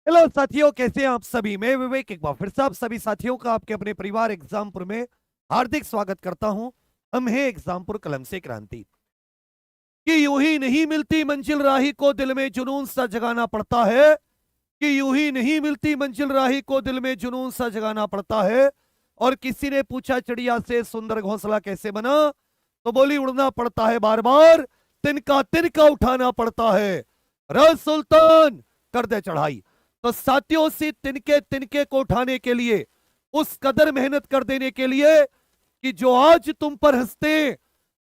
Hello साथियों, कैसे हैं आप सभी। मैं विवेक एक बार फिर से आप सभी साथियों का आपके अपने परिवार एग्जामपुर में हार्दिक स्वागत करता हूं। हम हैं एग्जामपुर कलम से क्रांति। कि यूं ही नहीं मिलती मंजिल राही को दिल में जुनून सा जगाना पड़ता है। कि यूं ही नहीं मिलती मंजिल राही को दिल में जुनून सा जगाना पड़ता है। और किसी ने पूछा चिड़िया से सुंदर घोंसला कैसे बना, तो बोली उड़ना पड़ता है बार बार, तिनका तिनका उठाना पड़ता है। रस सुल्तान कर दे चढ़ाई। तो साथियों से तिनके तिनके को उठाने के लिए, उस कदर मेहनत कर देने के लिए कि जो आज तुम पर हंसते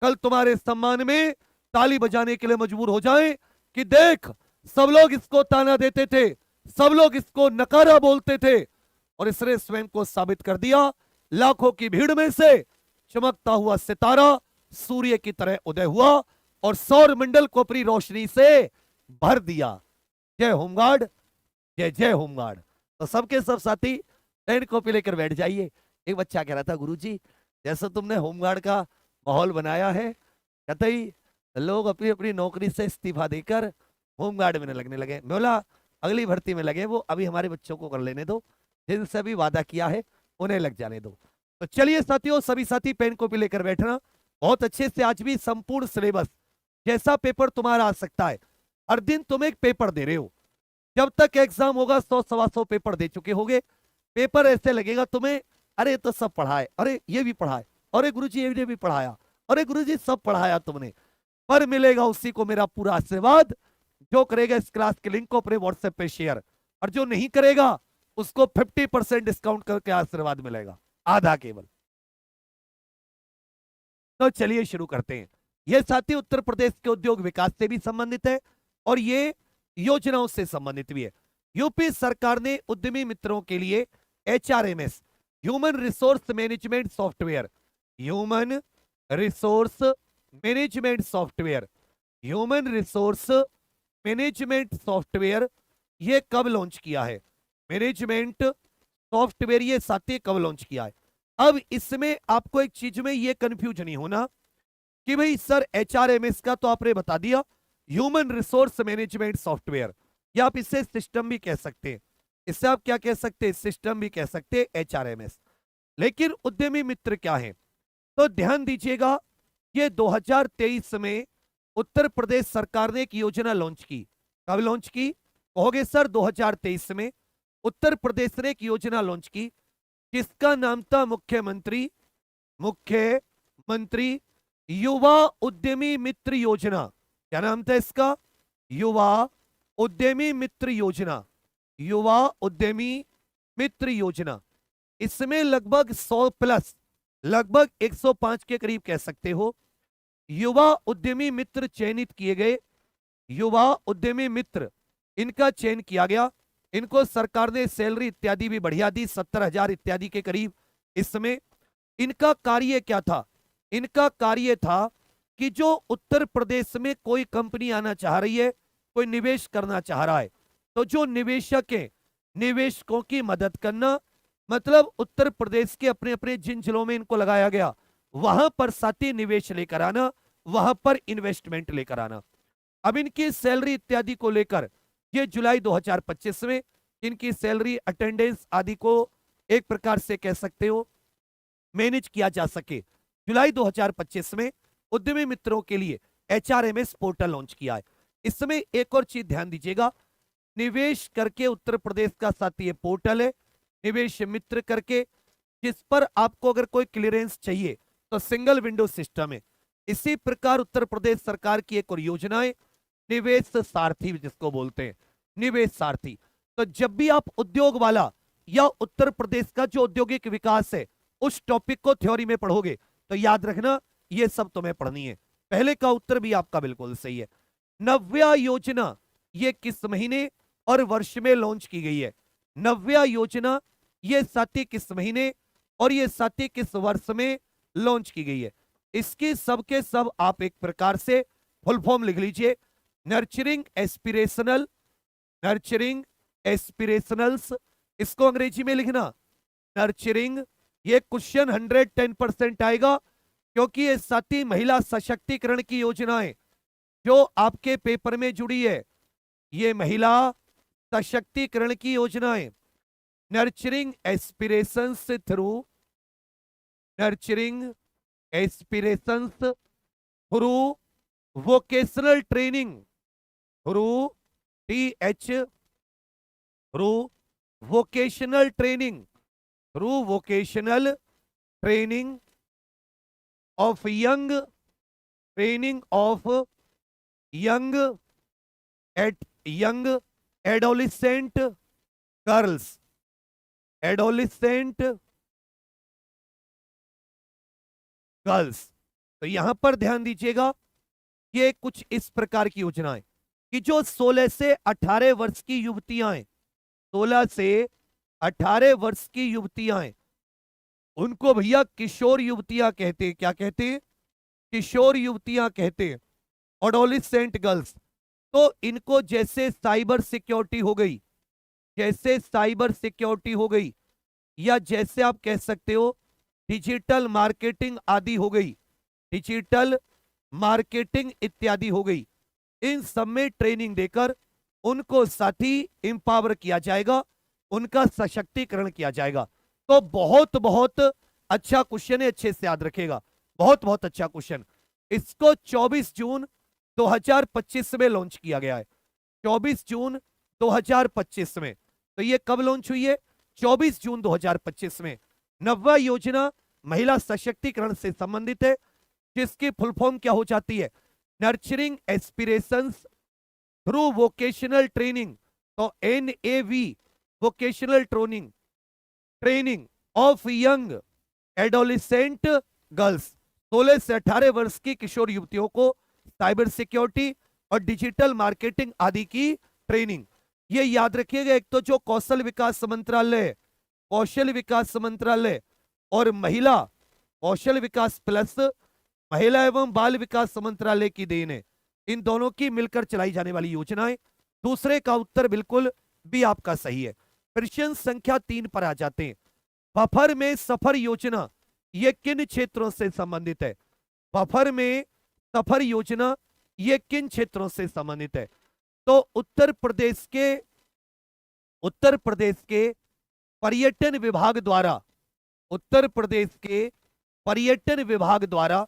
कल तुम्हारे सम्मान में ताली बजाने के लिए मजबूर हो जाएं। कि देख, सब लोग इसको ताना देते थे, सब लोग इसको नकारा बोलते थे, और इसने स्वयं को साबित कर दिया। लाखों की भीड़ में से चमकता हुआ सितारा सूर्य की तरह उदय हुआ और सौर मंडल को अपनी रोशनी से भर दिया। जय होमगार्ड, जय जय होमगार्ड। तो सबके सब साथी पेन कॉपी लेकर बैठ जाइए। एक बच्चा कह रहा था, गुरुजी जैसे तुमने होमगार्ड का माहौल बनाया है, कहते ही लोग अपनी अपनी नौकरी से इस्तीफा देकर होमगार्ड में लगने लगे। मैं बोला अगली भर्ती में लगे, वो अभी हमारे बच्चों को कर लेने दो, जिनसे भी वादा किया है उन्हें लग जाने दो। तो चलिए साथियों, सभी साथी पेन कॉपी लेकर बैठना बहुत अच्छे से। आज भी संपूर्ण सिलेबस जैसा पेपर तुम्हारा आ सकता है। हर दिन तुम एक पेपर दे रहे हो, जब तक एग्जाम होगा 100 सवा 100 पेपर दे चुके होगे। पेपर ऐसे लगेगा तुम्हें, अरे तो सब पढ़ाए, अरे ये भी पढ़ाए, अरे गुरुजी ये भी पढ़ाया, अरे गुरुजी सब पढ़ाया तुमने। पर मिलेगा उसी को मेरा पूरा आशीर्वाद जो करेगा इस क्लास के लिंक को अपने व्हाट्सएप पे शेयर, और जो नहीं करेगा उसको 50% डिस्काउंट करके आशीर्वाद मिलेगा, आधा केवल। तो चलिए शुरू करते हैं। यह साथी उत्तर प्रदेश के उद्योग विकास से भी संबंधित है और ये योजनाओं से संबंधित भी है। यूपी सरकार ने उद्यमी मित्रों के लिए HRMS, human resource management software, human resource management software, human resource management software, ये कब लॉन्च किया है? मैनेजमेंट सॉफ्टवेयर ये साथी कब लॉन्च किया है? अब इसमें आपको एक चीज में ये कंफ्यूज नहीं होना कि भाई सर एचआरएमएस का तो आपने बता दिया, ह्यूमन रिसोर्स मैनेजमेंट सॉफ्टवेयर, या आप इसे सिस्टम भी कह सकते हैं। इससे आप क्या कह सकते हैं? सिस्टम भी कह सकते हैं, एचआरएमएस। लेकिन उद्यमी मित्र क्या है? तो ध्यान दीजिएगा, ये 2023 में उत्तर प्रदेश सरकार ने एक योजना लॉन्च की। कब लॉन्च की कहोगे सर? 2023 में उत्तर प्रदेश ने एक योजना लॉन्च की जिसका नाम था मुख्यमंत्री मुख्यमंत्री युवा उद्यमी मित्र योजना। क्या नाम था इसका? युवा उद्यमी मित्र योजना, युवा उद्यमी मित्र योजना। इसमें लगभग 100 प्लस, लगभग 105 के करीब कह सकते हो, युवा उद्यमी मित्र चयनित किए गए। युवा उद्यमी मित्र इनका चयन किया गया। इनको सरकार ने सैलरी इत्यादि भी बढ़िया दी, 70,000 इत्यादि के करीब। इसमें इनका कार्य क्या था? इनका कार्य था कि जो उत्तर प्रदेश में कोई कंपनी आना चाह रही है, कोई निवेश करना चाह रहा है, तो जो निवेशक है, निवेशकों की मदद करना। मतलब उत्तर प्रदेश के अपने अपने जिन जिलों में इनको लगाया गया, वहां पर साथी निवेश लेकर आना, वहां पर इन्वेस्टमेंट लेकर आना। अब इनकी सैलरी इत्यादि को लेकर ये जुलाई 2025 में इनकी सैलरी, अटेंडेंस आदि को एक प्रकार से कह सकते हो मैनेज किया जा सके। जुलाई 2025 में उद्यमी मित्रों के लिए एचआरएमएस पोर्टल लॉन्च किया है। इसमें एक और चीज ध्यान दीजिएगा, निवेश करके उत्तर प्रदेश का साथी ये पोर्टल है, निवेश मित्र करके, जिस पर आपको अगर कोई क्लियरेंस चाहिए तो सिंगल विंडो सिस्टम है। इसी प्रकार उत्तर प्रदेश सरकार की एक और योजना है, निवेश सारथी जिसको बोलते हैं, निवेश सारथी। तो जब भी आप उद्योग वाला या उत्तर प्रदेश का जो औद्योगिक विकास है उस टॉपिक को थ्योरी में पढ़ोगे तो याद रखना ये सब तुम्हें पढ़नी है। पहले का उत्तर भी आपका बिल्कुल सही है। नव्या योजना ये किस महीने और वर्ष में लॉन्च की गई है? नव्या योजना ये साथी किस महीने और ये साथी किस वर्ष में लॉन्च की गई है? इसकी सबके सब आप एक प्रकार से फुल फॉर्म लिख लीजिए, नर्चरिंग एस्पिरेशनल, नर्चरिंग एस्पिरेशनल्स। इसको अंग्रेजी में लिखना नर्चरिंग। ये क्वेश्चन 110% आएगा क्योंकि ये साथी महिला सशक्तिकरण की योजना है जो आपके पेपर में जुड़ी है। ये महिला सशक्तिकरण की योजनाएं, nurturing aspirations through, nurturing aspirations through vocational training, through TH, through vocational training, through vocational training of young, training of young eight young adolescent girls, adolescent girls. तो यहां पर ध्यान दीजिएगा, ये कुछ इस प्रकार की योजनाएं कि जो 16 से 18 वर्ष की युवतियां हैं, 16 से 18 वर्ष की युवतियां हैं, उनको भैया किशोर युवतियां कहते हैं। क्या कहते हैं? किशोर युवतियां कहते हैं, एडोलिसेंट गर्ल्स। तो इनको जैसे साइबर सिक्योरिटी हो गई, जैसे साइबर सिक्योरिटी हो गई, या जैसे आप कह सकते हो डिजिटल मार्केटिंग आदि हो गई, डिजिटल मार्केटिंग इत्यादि हो गई, इन सब में ट्रेनिंग देकर उनको साथ ही एम्पावर किया जाएगा, उनका सशक्तिकरण किया जाएगा। तो बहुत बहुत अच्छा क्वेश्चन है, अच्छे से याद रखेगा, बहुत बहुत अच्छा क्वेश्चन। इसको 24 जून 2025 में लॉन्च किया गया है, 24 जून 2025 में। तो ये कब लॉन्च हुई है? 24 जून 2025 में। नव्या योजना महिला सशक्तिकरण से संबंधित है, जिसकी फुल फॉर्म क्या हो जाती है? Nurturing aspirations through vocational training. तो NAV, vocational training, training of young adolescent girls, 16 से 18 वर्ष की किशोर युवतियों को साइबर सिक्योरिटी और डिजिटल मार्केटिंग आदि की ट्रेनिंग। ये याद रखिएगा, एक तो जो कौशल विकास मंत्रालय, कौशल विकास मंत्रालय और महिला कौशल विकास प्लस महिला एवं बाल विकास मंत्रालय की देन है, इन दोनों की मिलकर चलाई जाने वाली योजनाएं। दूसरे का उत्तर बिल्कुल भी आपका सही है। प्रश्न संख्या 3 पर आ जाते हैं। बफर में सफर योजना ये किन क्षेत्रों से संबंधित है? बफर में सफर योजना ये किन क्षेत्रों से संबंधित है? तो उत्तर प्रदेश के पर्यटन विभाग द्वारा, उत्तर प्रदेश के पर्यटन विभाग द्वारा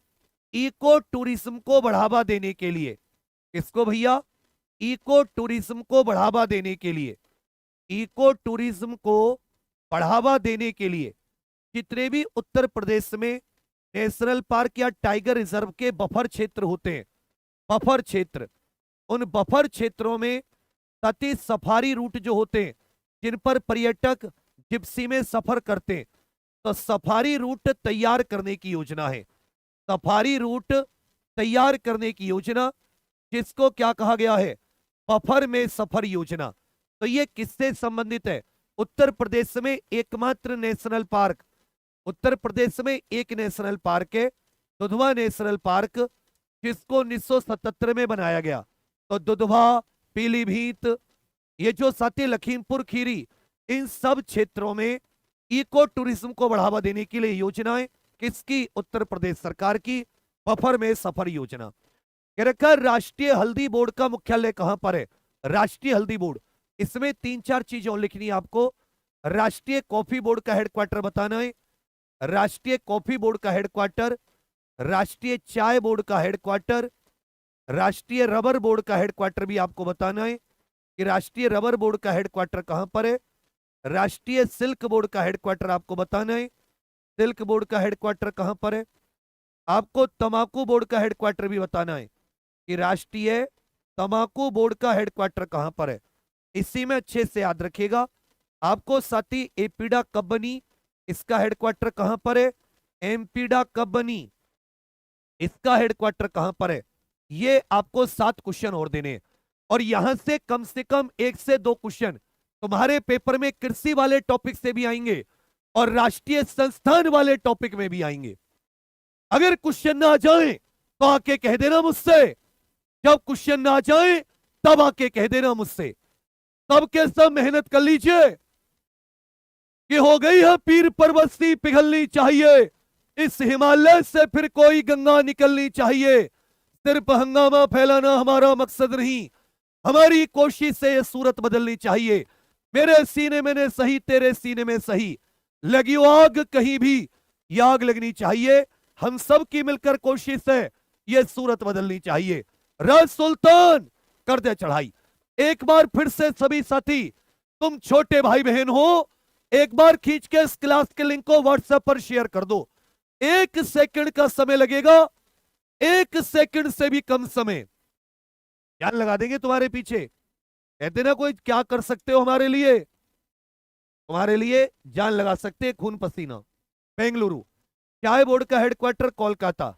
इको टूरिज्म को बढ़ावा देने के लिए, किसको भैया? इको टूरिज्म को बढ़ावा देने के लिए, इको टूरिज्म को बढ़ावा देने के लिए जितने भी उत्तर प्रदेश में नेशनल पार्क या टाइगर रिजर्व के बफर क्षेत्र होते हैं, बफर क्षेत्र, उन बफर क्षेत्रों में सती सफारी रूट जो होते हैं, जिन पर पर्यटक जिप्सी में सफर करते हैं, तो सफारी रूट तैयार करने की योजना है, सफारी रूट तैयार करने की योजना, जिसको क्या कहा गया है? बफर में सफर योजना। तो ये किससे संबंधित है? उत्तर प्रदेश में एकमात्र नेशनल पार्क, उत्तर प्रदेश में एक नेशनल पार्क है, दुधवा नेशनल पार्क, जिसको 1977 में बनाया गया। तो दुधवा, पीलीभीत, ये जो साथी लखीमपुर खीरी, इन सब क्षेत्रों में इको टूरिज्म को बढ़ावा देने के लिए योजनाएं किसकी? उत्तर प्रदेश सरकार की बफर में सफर योजना। कह रखा है राष्ट्रीय हल्दी बोर्ड का मुख्यालय कहां पर है? राष्ट्रीय हल्दी बोर्ड, इसमें 3-4 चीजें और लिखनी है आपको। राष्ट्रीय कॉफी बोर्ड का हेडक्वार्टर बताना है, राष्ट्रीय कॉफी बोर्ड का हेडक्वार्टर, राष्ट्रीय चाय बोर्ड का हेडक्वार्टर, राष्ट्रीय रबर बोर्ड का हेडक्वार्टर भी आपको बताना है कि राष्ट्रीय रबर बोर्ड का हेडक्वार्टर कहां पर है। राष्ट्रीय सिल्क बोर्ड का हेडक्वार्टर आपको बताना है, सिल्क बोर्ड का हेडक्वार्टर कहां पर है। आपको तंबाकू बोर्ड का हेडक्वार्टर भी बताना है कि राष्ट्रीय तंबाकू बोर्ड का हेडक्वार्टर कहां पर है। इसी में अच्छे से याद रखिएगा। आपको साथी एपीडा कब बनी, इसका हेडक्वार्टर कहां पर है? एमपीडा कब बनी, इसका हेडक्वार्टर कहां पर है। ये आपको 7 क्वेश्चन और देने हैं, और यहां से कम 1 से 2 क्वेश्चन तुम्हारे पेपर में कृषि वाले टॉपिक से भी आएंगे और राष्ट्रीय संस्थान वाले टॉपिक में भी आएंगे। अगर क्वेश्चन ना आ जाए तो आके कह देना मुझसे, जब क्वेश्चन ना आ जाए तब आके कह देना मुझसे। तब के सब मेहनत कर लीजिए कि हो गई है पीर परवस्ती पिघलनी चाहिए, इस हिमालय से फिर कोई गंगा निकलनी चाहिए। सिर्फ हंगामा फैलाना हमारा मकसद नहीं, हमारी कोशिश से ये सूरत बदलनी चाहिए। मेरे सीने में ने सही, तेरे सीने में सही, लगी हो आग कहीं भी, ये आग लगनी चाहिए। हम सब की मिलकर कोशिश है, ये सूरत बदलनी चाहिए। रज सुल्तान कर दे चढ़ाई। एक बार फिर से सभी साथी, तुम छोटे भाई बहन हो, एक बार खींच के इस क्लास के लिंक को व्हाट्सएप पर शेयर कर दो। 1 सेकंड का समय लगेगा, 1 सेकंड से भी कम समय। जान लगा देंगे तुम्हारे पीछे। कहते ना कोई क्या कर सकते हो हमारे लिए, तुम्हारे लिए जान लगा सकते हैं, खून पसीना। बेंगलुरु, चाय बोर्ड का हेडक्वार्टर कोलकाता।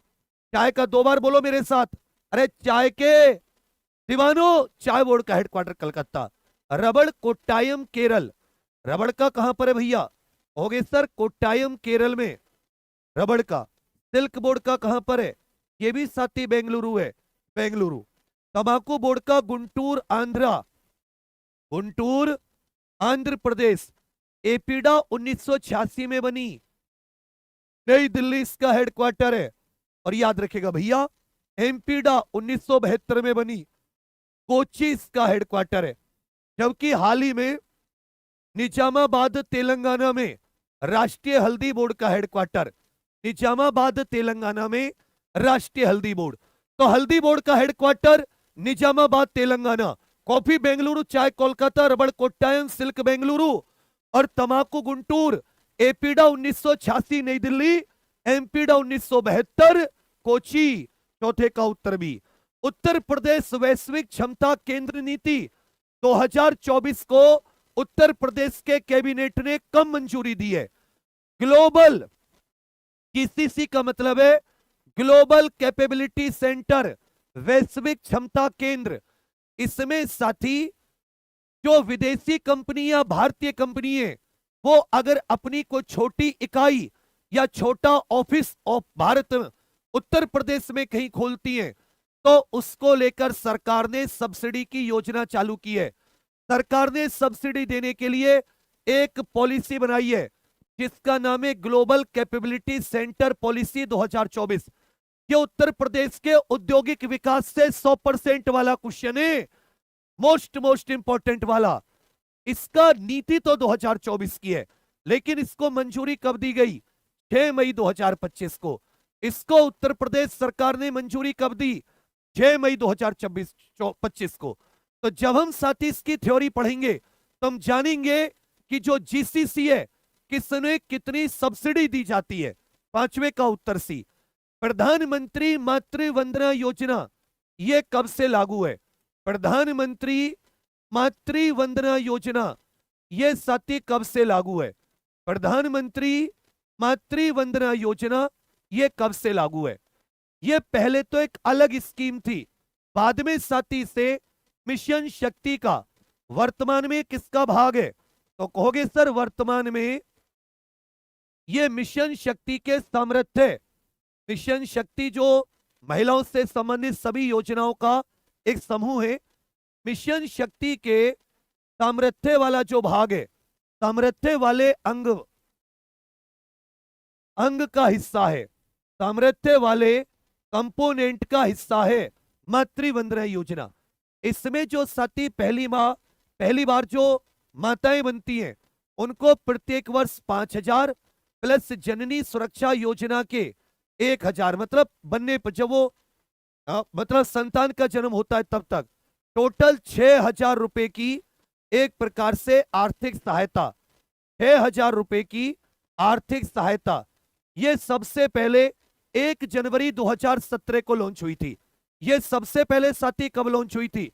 चाय का 2 बार बोलो मेरे साथ। अरे चाय के दीवानो, चाय बोर्ड का हेडक्वार्टर कलकत्ता। रबड़ कोट्टायम केरल। रबड़ का कहां पर है भैया? हो गए सर, कोट्टायम केरल में रबड़ का। सिल्क बोर्ड का कहां पर है? ये भी साथी बेंगलुरु है, बेंगलुरु। तंबाकू बोर्ड का गुंटूर आंध्रा, गुंटूर आंध्र प्रदेश। एपीडा 1986 में बनी, नई दिल्ली इसका हेडक्वार्टर है। और याद रखेगा भैया, एमपीडा 1972 में बनी, कोची इसका हेडक्वार्टर है। जबकि हाल ही में निजामाबाद तेलंगाना में राष्ट्रीय हल्दी बोर्ड का हेडक्वार्टर, निजामाबाद तेलंगाना में राष्ट्रीय हल्दी बोर्ड। तो हल्दी बोर्ड का हेडक्वार्टर निजामाबाद तेलंगाना, कॉफी बेंगलुरु, चाय कोलकाता, रबड़ कोट्टायम, सिल्क बेंगलुरु और तंबाकू गुंटूर। एपीडा 1986 नई दिल्ली, एमपीडा 1972 कोची। चौथे का उत्तर भी। उत्तर प्रदेश वैश्विक क्षमता केंद्र नीति 2024 को उत्तर प्रदेश के कैबिनेट ने कम मंजूरी दी है। ग्लोबल जीसीसी का मतलब है ग्लोबल कैपेबिलिटी सेंटर, वैश्विक क्षमता केंद्र। इसमें साथी जो विदेशी कंपनी या भारतीय कंपनी है, वो अगर अपनी कोई छोटी इकाई या छोटा ऑफिस ऑफ भारत उत्तर प्रदेश में कहीं खोलती है, तो उसको लेकर सरकार ने सब्सिडी की योजना चालू की है। सरकार ने सब्सिडी देने के लिए एक पॉलिसी बनाई है, जिसका नाम है ग्लोबल कैपेबिलिटी सेंटर पॉलिसी 2024। ये उत्तर प्रदेश के औद्योगिक विकास से 100% वाला क्वेश्चन है, मोस्ट इंपॉर्टेंट वाला। इसका नीति तो 2024 की है, लेकिन इसको मंजूरी कब दी गई? 6 मई 2025 को। इसको उत्तर प्रदेश सरकार ने मंजूरी कब दी? 6 मई 2025 को। तो जब हम साथी इसकी थ्योरी पढ़ेंगे तो हम जानेंगे कि जो जीसीसी है, किसने कितनी सब्सिडी दी जाती है। 5वें का उत्तर सी। प्रधानमंत्री मातृ वंदना योजना, यह कब से लागू है? प्रधानमंत्री मातृ वंदना योजना, यह साथी कब से लागू है? प्रधानमंत्री मातृ वंदना योजना, यह कब से लागू है? यह पहले तो एक अलग स्कीम थी, बाद में साथी से मिशन शक्ति का। वर्तमान में किसका भाग है? तो कहोगे सर वर्तमान में यह मिशन शक्ति के सामर्थ्य। मिशन शक्ति जो महिलाओं से संबंधित सभी योजनाओं का एक समूह है। मिशन शक्ति के सामर्थ्य वाला जो भाग है, सामर्थ्य वाले अंग का हिस्सा है, सामर्थ्य वाले कंपोनेंट का हिस्सा है मातृ वंदना योजना। इसमें जो साथी पहली बार जो माताएं बनती हैं, उनको प्रत्येक वर्ष 5,000 प्लस जननी सुरक्षा योजना के 1,000, मतलब बनने पर जब वो मतलब संतान का जन्म होता है तब तक टोटल 6,000 रुपए की एक प्रकार से आर्थिक सहायता। 6,000 रुपए की आर्थिक सहायता। ये सबसे पहले 1 जनवरी 2017 को लॉन्च हुई थी। ये सबसे पहले साथी कब लॉन्च हुई थी?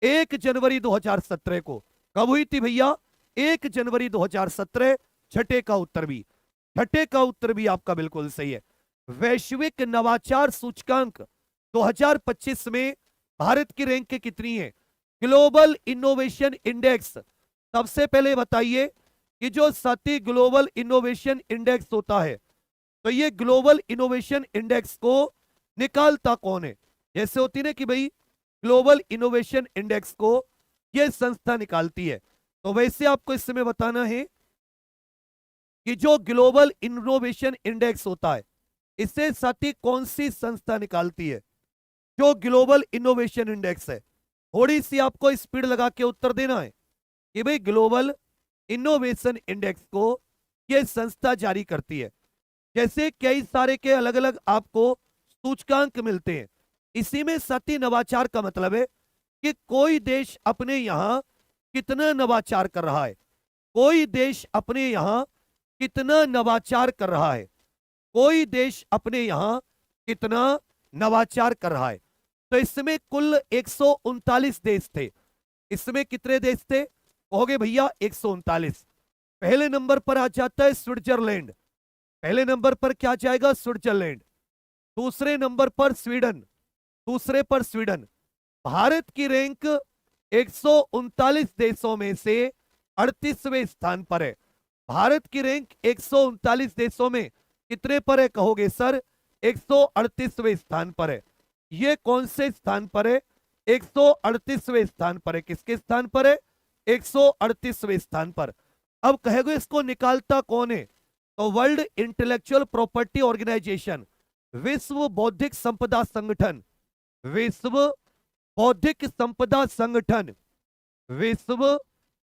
1 जनवरी 2017 को। कब हुई थी भैया? 1 जनवरी 2017। छठे का उत्तर भी, छठे का उत्तर भी आपका बिल्कुल सही है। वैश्विक नवाचार सूचकांक 2025 में भारत की रैंक कितनी है? Global innovation index. सबसे पहले बताइए कि जो साथी ग्लोबल इनोवेशन इंडेक्स होता है, तो ये ग्लोबल इनोवेशन इंडेक्स को निकालता कौन है? जैसे होती ना कि भाई ग्लोबल इनोवेशन इंडेक्स को ये संस्था निकालती है, तो वैसे आपको इस समय बताना है कि जो ग्लोबल इनोवेशन इंडेक्स होता है, इसे साथी कौन सी संस्था निकालती है? जो ग्लोबल इनोवेशन इंडेक्स है, थोड़ी सी आपको स्पीड लगा के उत्तर देना है कि भाई ग्लोबल इनोवेशन इंडेक्स को ये संस्था जारी करती है। जैसे कई सारे के अलग अलग आपको सूचकांक मिलते हैं, इसी में सती नवाचार का मतलब है कि कोई देश अपने यहां कितना नवाचार कर रहा है, कोई देश अपने यहां कितना नवाचार कर रहा है, कोई देश अपने यहां कितना नवाचार कर रहा है। तो इसमें कुल 139 देश थे। इसमें कितने देश थे कहोगे भैया? 139। पहले नंबर पर आ जाता है स्विट्जरलैंड, पहले नंबर पर क्या जाएगा? स्विट्जरलैंड। दूसरे नंबर पर स्वीडन, दूसरे पर स्वीडन। भारत की रैंक 139 देशों में से 38वें स्थान पर है। भारत की रैंक 139 देशों में कितने पर है कहोगे सर? 138वें स्थान पर है। ये कौन से स्थान पर है? 138वें स्थान पर है। किसके स्थान पर है? 138वें स्थान पर। अब कहेगो इसको निकालता कौन है? तो वर्ल्ड इंटेलेक्चुअल प्रॉपर्टी ऑर्गेनाइजेशन, विश्व बौद्धिक संपदा संगठन, विश्व बौद्धिक संपदा संगठन, विश्व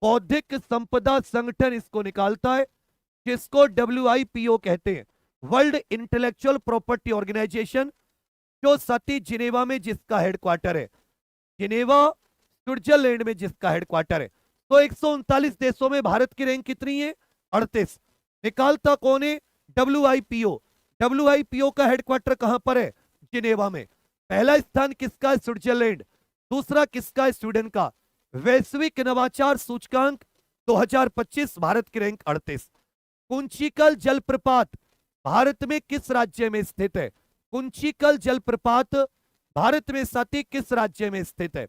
बौद्धिक संपदा संगठन इसको निकालता है, जिसको WIPO कहते हैं, वर्ल्ड इंटेलेक्चुअल प्रॉपर्टी ऑर्गेनाइजेशन, जो सती जिनेवा में जिसका हेडक्वार्टर है, जिनेवा स्विट्जरलैंड में जिसका हेडक्वार्टर है। तो 139 देशों में भारत की रैंक कितनी है? 38। निकालता कौन है? WIPO। WIPO का हेडक्वार्टर कहां पर है? जिनेवा में। पहला स्थान किसका है? स्विट्जरलैंड। दूसरा किसका है? स्वीडन का। वैश्विक नवाचार सूचकांक 2025, भारत की रैंक 38। कुंचिकल जलप्रपात भारत में किस राज्य में स्थित है? कुंचिकल जलप्रपात भारत में सती किस राज्य में स्थित है?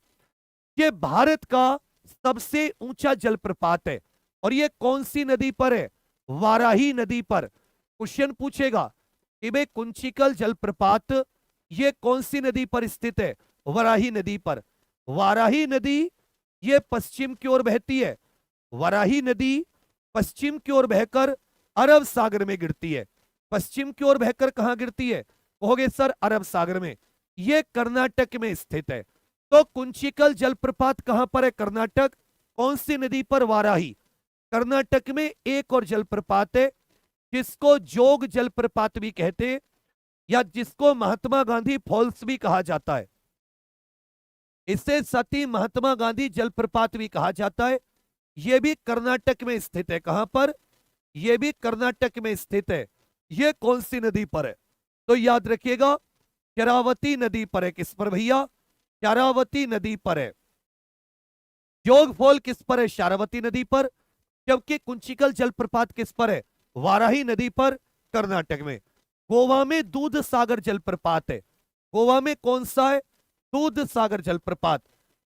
ये भारत का सबसे ऊंचा जलप्रपात है। और ये कौन सी नदी पर है? वाराही नदी पर। क्वेश्चन पूछेगा कि भाई कुंचिकल जलप्रपात ये कौन सी नदी पर स्थित है? वाराही नदी पर। वाराही नदी ये पश्चिम की ओर बहती है। वाराही नदी पश्चिम की ओर बहकर अरब सागर में गिरती है। पश्चिम की ओर बहकर कहां गिरती है कहोगे सर? अरब सागर में। ये कर्नाटक में स्थित है। तो कुंचिकल जलप्रपात कहां पर है? कर्नाटक। कौन सी नदी पर? वाराही। कर्नाटक में एक और जलप्रपात है जिसको जोग जलप्रपात भी कहते हैं, या जिसको महात्मा गांधी फॉल्स भी कहा जाता है। इसे सती महात्मा गांधी जलप्रपात भी कहा जाता है। यह भी कर्नाटक में स्थित है। कहां पर? यह भी कर्नाटक में स्थित है। यह कौन सी नदी पर है? तो याद रखिएगा, शरावती नदी पर है। किस पर भैया? शरावती नदी पर है। जोग फॉल किस पर है? शरावती नदी पर। जबकि कुंचिकल जलप्रपात किस पर है? वाराही नदी पर, कर्नाटक में। गोवा में दूध सागर जलप्रपात है। गोवा में कौन सा है? दूध सागर जलप्रपात।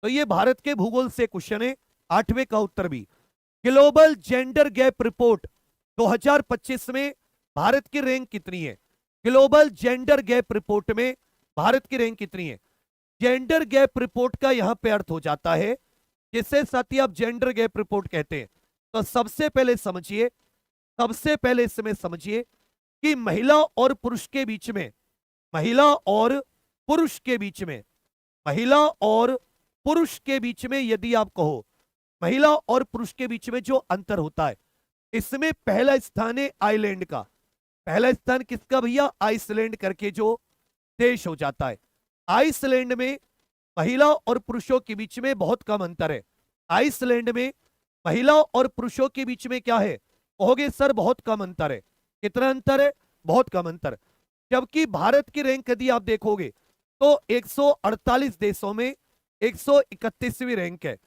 तो ये भारत के भूगोल से क्वेश्चन है, 8वें का उत्तर भी। ग्लोबल जेंडर गैप रिपोर्ट 2025 में भारत की रैंक कितनी है? ग्लोबल जेंडर गैप रिपोर्ट में भारत की रैंक कितनी है? जेंडर गैप रिपोर्ट का यहां पे अर्थ हो जाता है, जिससे साथ ही आप जेंडर गैप रिपोर्ट कहते हैं। तो सबसे पहले समझिए, सबसे पहले इसमें समझिए कि महिला और पुरुष के बीच में, महिला और पुरुष के बीच में, महिला और पुरुष के बीच में यदि आप कहो, महिला और पुरुष के बीच में जो अंतर होता है, इसमें पहला स्थान है आइलैंड का। पहला स्थान किसका भैया? आइसलैंड करके जो देश हो जाता है। आइसलैंड में महिला और पुरुषों के बीच में बहुत कम अंतर है। आइसलैंड में महिला और पुरुषों के बीच में क्या है कहोगे सर? बहुत कम अंतर है। कितना अंतर है? बहुत कम अंतर। जबकि भारत की रैंक यदि आप देखोगे तो 148 देशों में 131वीं रैंक है।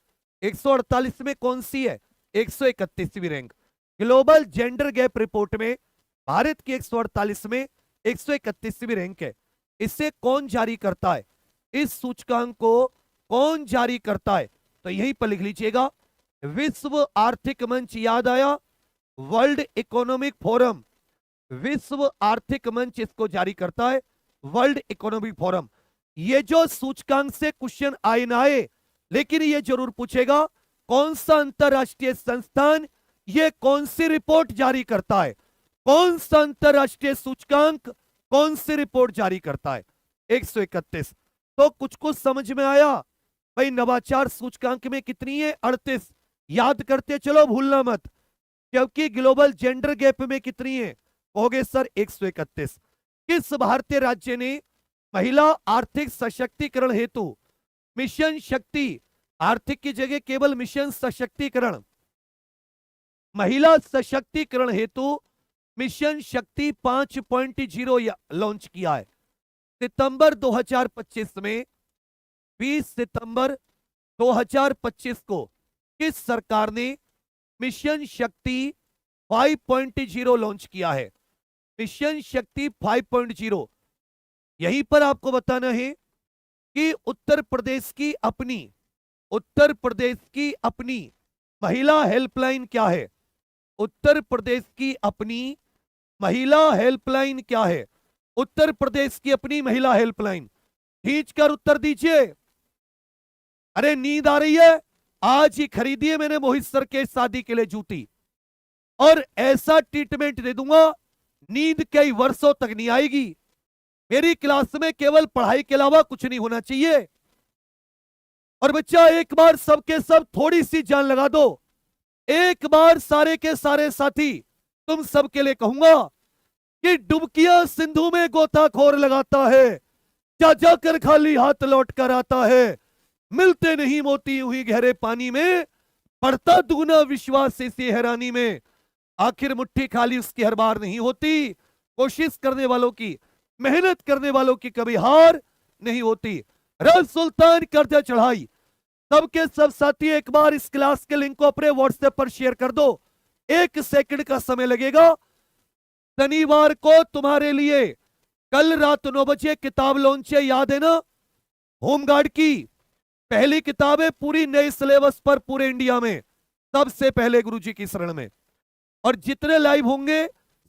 148 में कौन सी है? 131वीं rank. Global gender gap report में भारत की 148 में 131वीं रैंक है। इसे कौन जारी करता है? इस सूचकांक को कौन जारी करता है? तो यहीं पर लिख लीजिएगा, विश्व आर्थिक मंच। याद आया? वर्ल्ड इकोनॉमिक फोरम, विश्व आर्थिक मंच इसको जारी करता है, वर्ल्ड इकोनॉमिक फोरम। ये जो सूचकांक से क्वेश्चन आए ना आए, लेकिन ये जरूर पूछेगा कौन सा अंतरराष्ट्रीय संस्थान ये कौन सी रिपोर्ट जारी करता है, कौन सा अंतरराष्ट्रीय सूचकांक कौन सी रिपोर्ट जारी करता है? 131। तो कुछ कुछ समझ में आया भाई नवाचार सूचकांक में कितनी है? 38। याद करते चलो, भूलना मत। क्योंकि ग्लोबल जेंडर गैप में कितनी है? कहोगे सर 131। किस भारतीय राज्य ने महिला आर्थिक सशक्तिकरण हेतु मिशन शक्ति, आर्थिक की जगह केवल मिशन सशक्तिकरण, महिला सशक्तिकरण हेतु मिशन शक्ति 5.0 लॉन्च किया है? सितंबर 2025 में, 20 सितंबर 2025 को किस सरकार ने मिशन शक्ति 5.0 लॉन्च किया है? मिशन शक्ति 5.0। यहीं पर आपको बताना है कि उत्तर प्रदेश की अपनी महिला हेल्पलाइन क्या है? उत्तर प्रदेश की अपनी महिला हेल्पलाइन क्या है? उत्तर प्रदेश की अपनी महिला हेल्पलाइन। खींचकर उत्तर दीजिए। अरे नींद आ रही है? आज ही खरीदी है मैंने मोहित सर के शादी के लिए जूती, और ऐसा ट्रीटमेंट दे दूंगा नींद कई वर्षों तक नहीं आएगी। मेरी क्लास में केवल पढ़ाई के अलावा कुछ नहीं होना चाहिए। और बच्चा एक बार सबके सब थोड़ी सी जान लगा दो। एक बार सारे के सारे साथी तुम सबके लिए कहूंगा कि डुबकियां सिंधु में गोताखोर लगाता है, जा जाकर खाली हाथ लौट कर आता है, मिलते नहीं मोती हुई गहरे पानी में, पड़ता दुगना विश्वास इसी हैरानी में, आखिर मुट्ठी खाली उसकी हर बार नहीं होती, कोशिश करने वालों की, मेहनत करने वालों की कभी हार नहीं होती। रल सुल्तान कर्जा चढ़ाई। सबके सब साथी एक बार इस क्लास के लिंक को अपने व्हाट्सएप पर शेयर कर दो। 1 सेकंड का समय लगेगा। शनिवार को तुम्हारे लिए कल रात 9 बजे किताब लॉन्च है, याद है ना? होमगार्ड की पहली किताब है, पूरी नई सिलेबस पर पूरे इंडिया में, सबसे पहले गुरुजी की शरण में। और जितने लाइव होंगे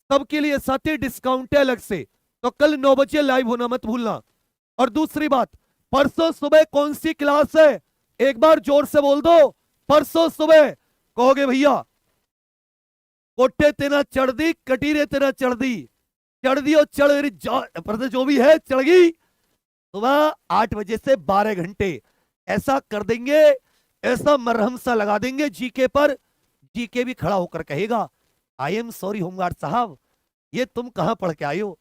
सबके लिए साथी डिस्काउंट है अलग से, तो कल 9 बजे लाइव होना मत भूलना। और दूसरी बात, परसों सुबह कौन सी क्लास है? एक बार जोर से बोल दो, परसों सुबह। कहोगे भैया कोटे तेना चढ़ दी, कटीरे तेना चढ़ दी, चढ़ दी और चढ़ जो भी है चढ़ गई। सुबह 8 बजे से 12 घंटे ऐसा कर देंगे, ऐसा मरहम सा लगा देंगे जीके पर, जीके भी खड़ा होकर कहेगा आई एम सॉरी होमगार्ड साहब, ये तुम कहां पढ़ के आए हो?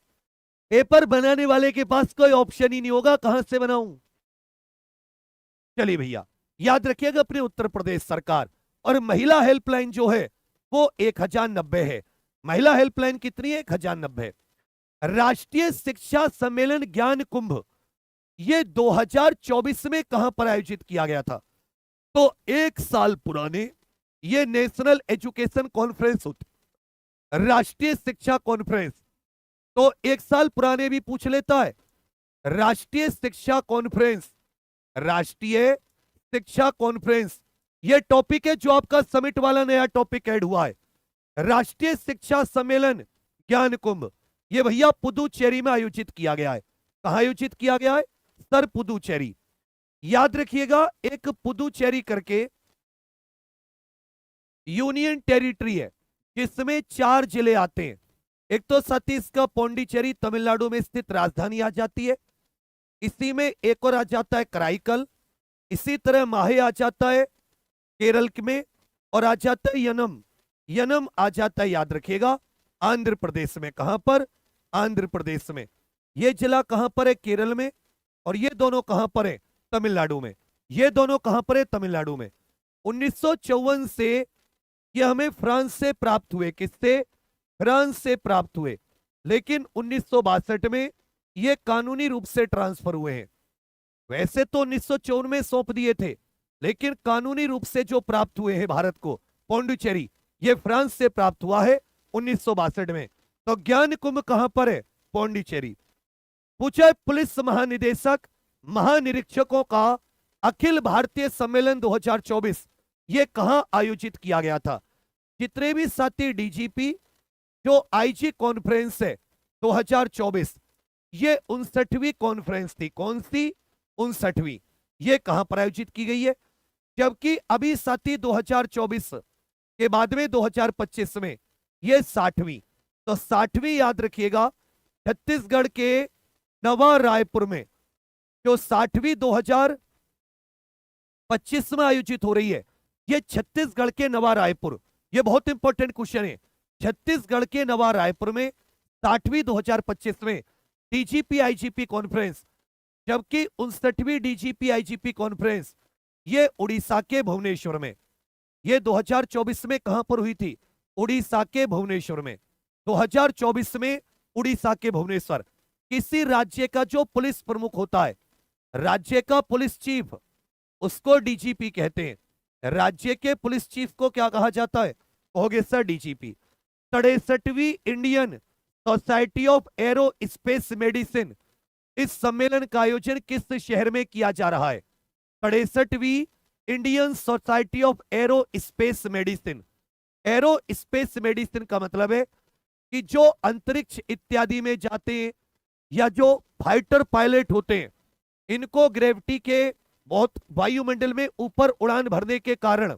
पेपर बनाने वाले के पास कोई ऑप्शन ही नहीं होगा, कहां से बनाऊं? चलिए भैया याद रखिएगा, अपने उत्तर प्रदेश सरकार और महिला हेल्पलाइन जो है वो 1090 है। महिला हेल्पलाइन कितनी है? 1090। राष्ट्रीय शिक्षा सम्मेलन ज्ञान कुंभ ये 2024 में कहां पर आयोजित किया गया था? तो 1 साल पुराने ये नेशनल एजुकेशन कॉन्फ्रेंस होती, राष्ट्रीय शिक्षा कॉन्फ्रेंस, तो 1 साल पुराने भी पूछ लेता है। राष्ट्रीय शिक्षा कॉन्फ्रेंस, राष्ट्रीय शिक्षा कॉन्फ्रेंस, ये टॉपिक है जो आपका समिट वाला नया टॉपिक ऐड हुआ है। राष्ट्रीय शिक्षा सम्मेलन ज्ञान कुंभ ये भैया पुदुचेरी में आयोजित किया गया है। कहां आयोजित किया गया है? सर पुदुचेरी। याद रखिएगा, एक पुदुचेरी करके यूनियन टेरिटरी है जिसमें 4 जिले आते हैं। एक तो सतीश का पौंडीचेरी तमिलनाडु में स्थित राजधानी आ जाती है, इसी में एक और आ जाता है कराईकल, इसी तरह माहे आ जाता है केरल में, और आ जाता है यनम, यनम आ जाता है याद रखिएगा आंध्र प्रदेश में। कहां पर? आंध्र प्रदेश में। ये जिला कहां पर है? केरल में। और ये दोनों कहां पर है? तमिलनाडु में। ये दोनों कहां पर है? तमिलनाडु में। 1954 से ये हमें फ्रांस से प्राप्त हुए। किससे? फ्रांस से प्राप्त हुए। लेकिन 1962 में ये कानूनी रूप से ट्रांसफर हुए हैं। वैसे तो 1954 में सौंप दिए थे, लेकिन कानूनी रूप से जो प्राप्त हुए हैं भारत को, पौंडुचेरी, ये फ्रांस से प्राप्त हुआ है 1962 में। तो ज्ञान कुंभ कहां पर है? पौंडीचेरी। पूछा है पुलिस महानिदेशक महानिरीक्षकों का अखिल भारतीय सम्मेलन 2024 ये कहां आयोजित किया गया था? जितने भी साथी डीजीपी जो आईजी कॉन्फ्रेंस है 2024, ये 59वीं कॉन्फ्रेंस थी। कौन सी? 59वीं। ये कहां पर आयोजित की गई है? जबकि अभी साथी 2024 के बाद में 2025 में ये 60वीं। तो 60वीं याद रखिएगा छत्तीसगढ़ के नवा रायपुर में जो 60वीं 25 में आयोजित हो रही है। ये छत्तीसगढ़ के नवा रायपुर, ये बहुत इंपॉर्टेंट क्वेश्चन है। छत्तीसगढ़ के नवा रायपुर में 60वीं 2025 में डीजीपी आईजीपी कॉन्फ्रेंस, जबकि 59वीं डीजीपी आईजीपी कॉन्फ्रेंस ये उड़ीसा के भुवनेश्वर में। ये 2024 में कहां पर हुई थी? उड़ीसा के भुवनेश्वर में। 2024 में उड़ीसा के भुवनेश्वर। किसी राज्य का जो पुलिस प्रमुख होता है, राज्य का पुलिस चीफ, उसको डीजीपी कहते हैं। राज्य के पुलिस चीफ को क्या कहा जाता है? कहोगे सर डीजीपी। 63वीं Indian society of aerospace medicine, इस सम्मेलन का आयोजन किस शहर में किया जा रहा है? 63वीं Indian society of aerospace medicine. Aerospace medicine का मतलब है कि जो अंतरिक्ष इत्यादि में जाते हैं या जो फाइटर पायलट होते हैं, इनको ग्रेविटी के बहुत वायुमंडल में ऊपर उड़ान भरने के कारण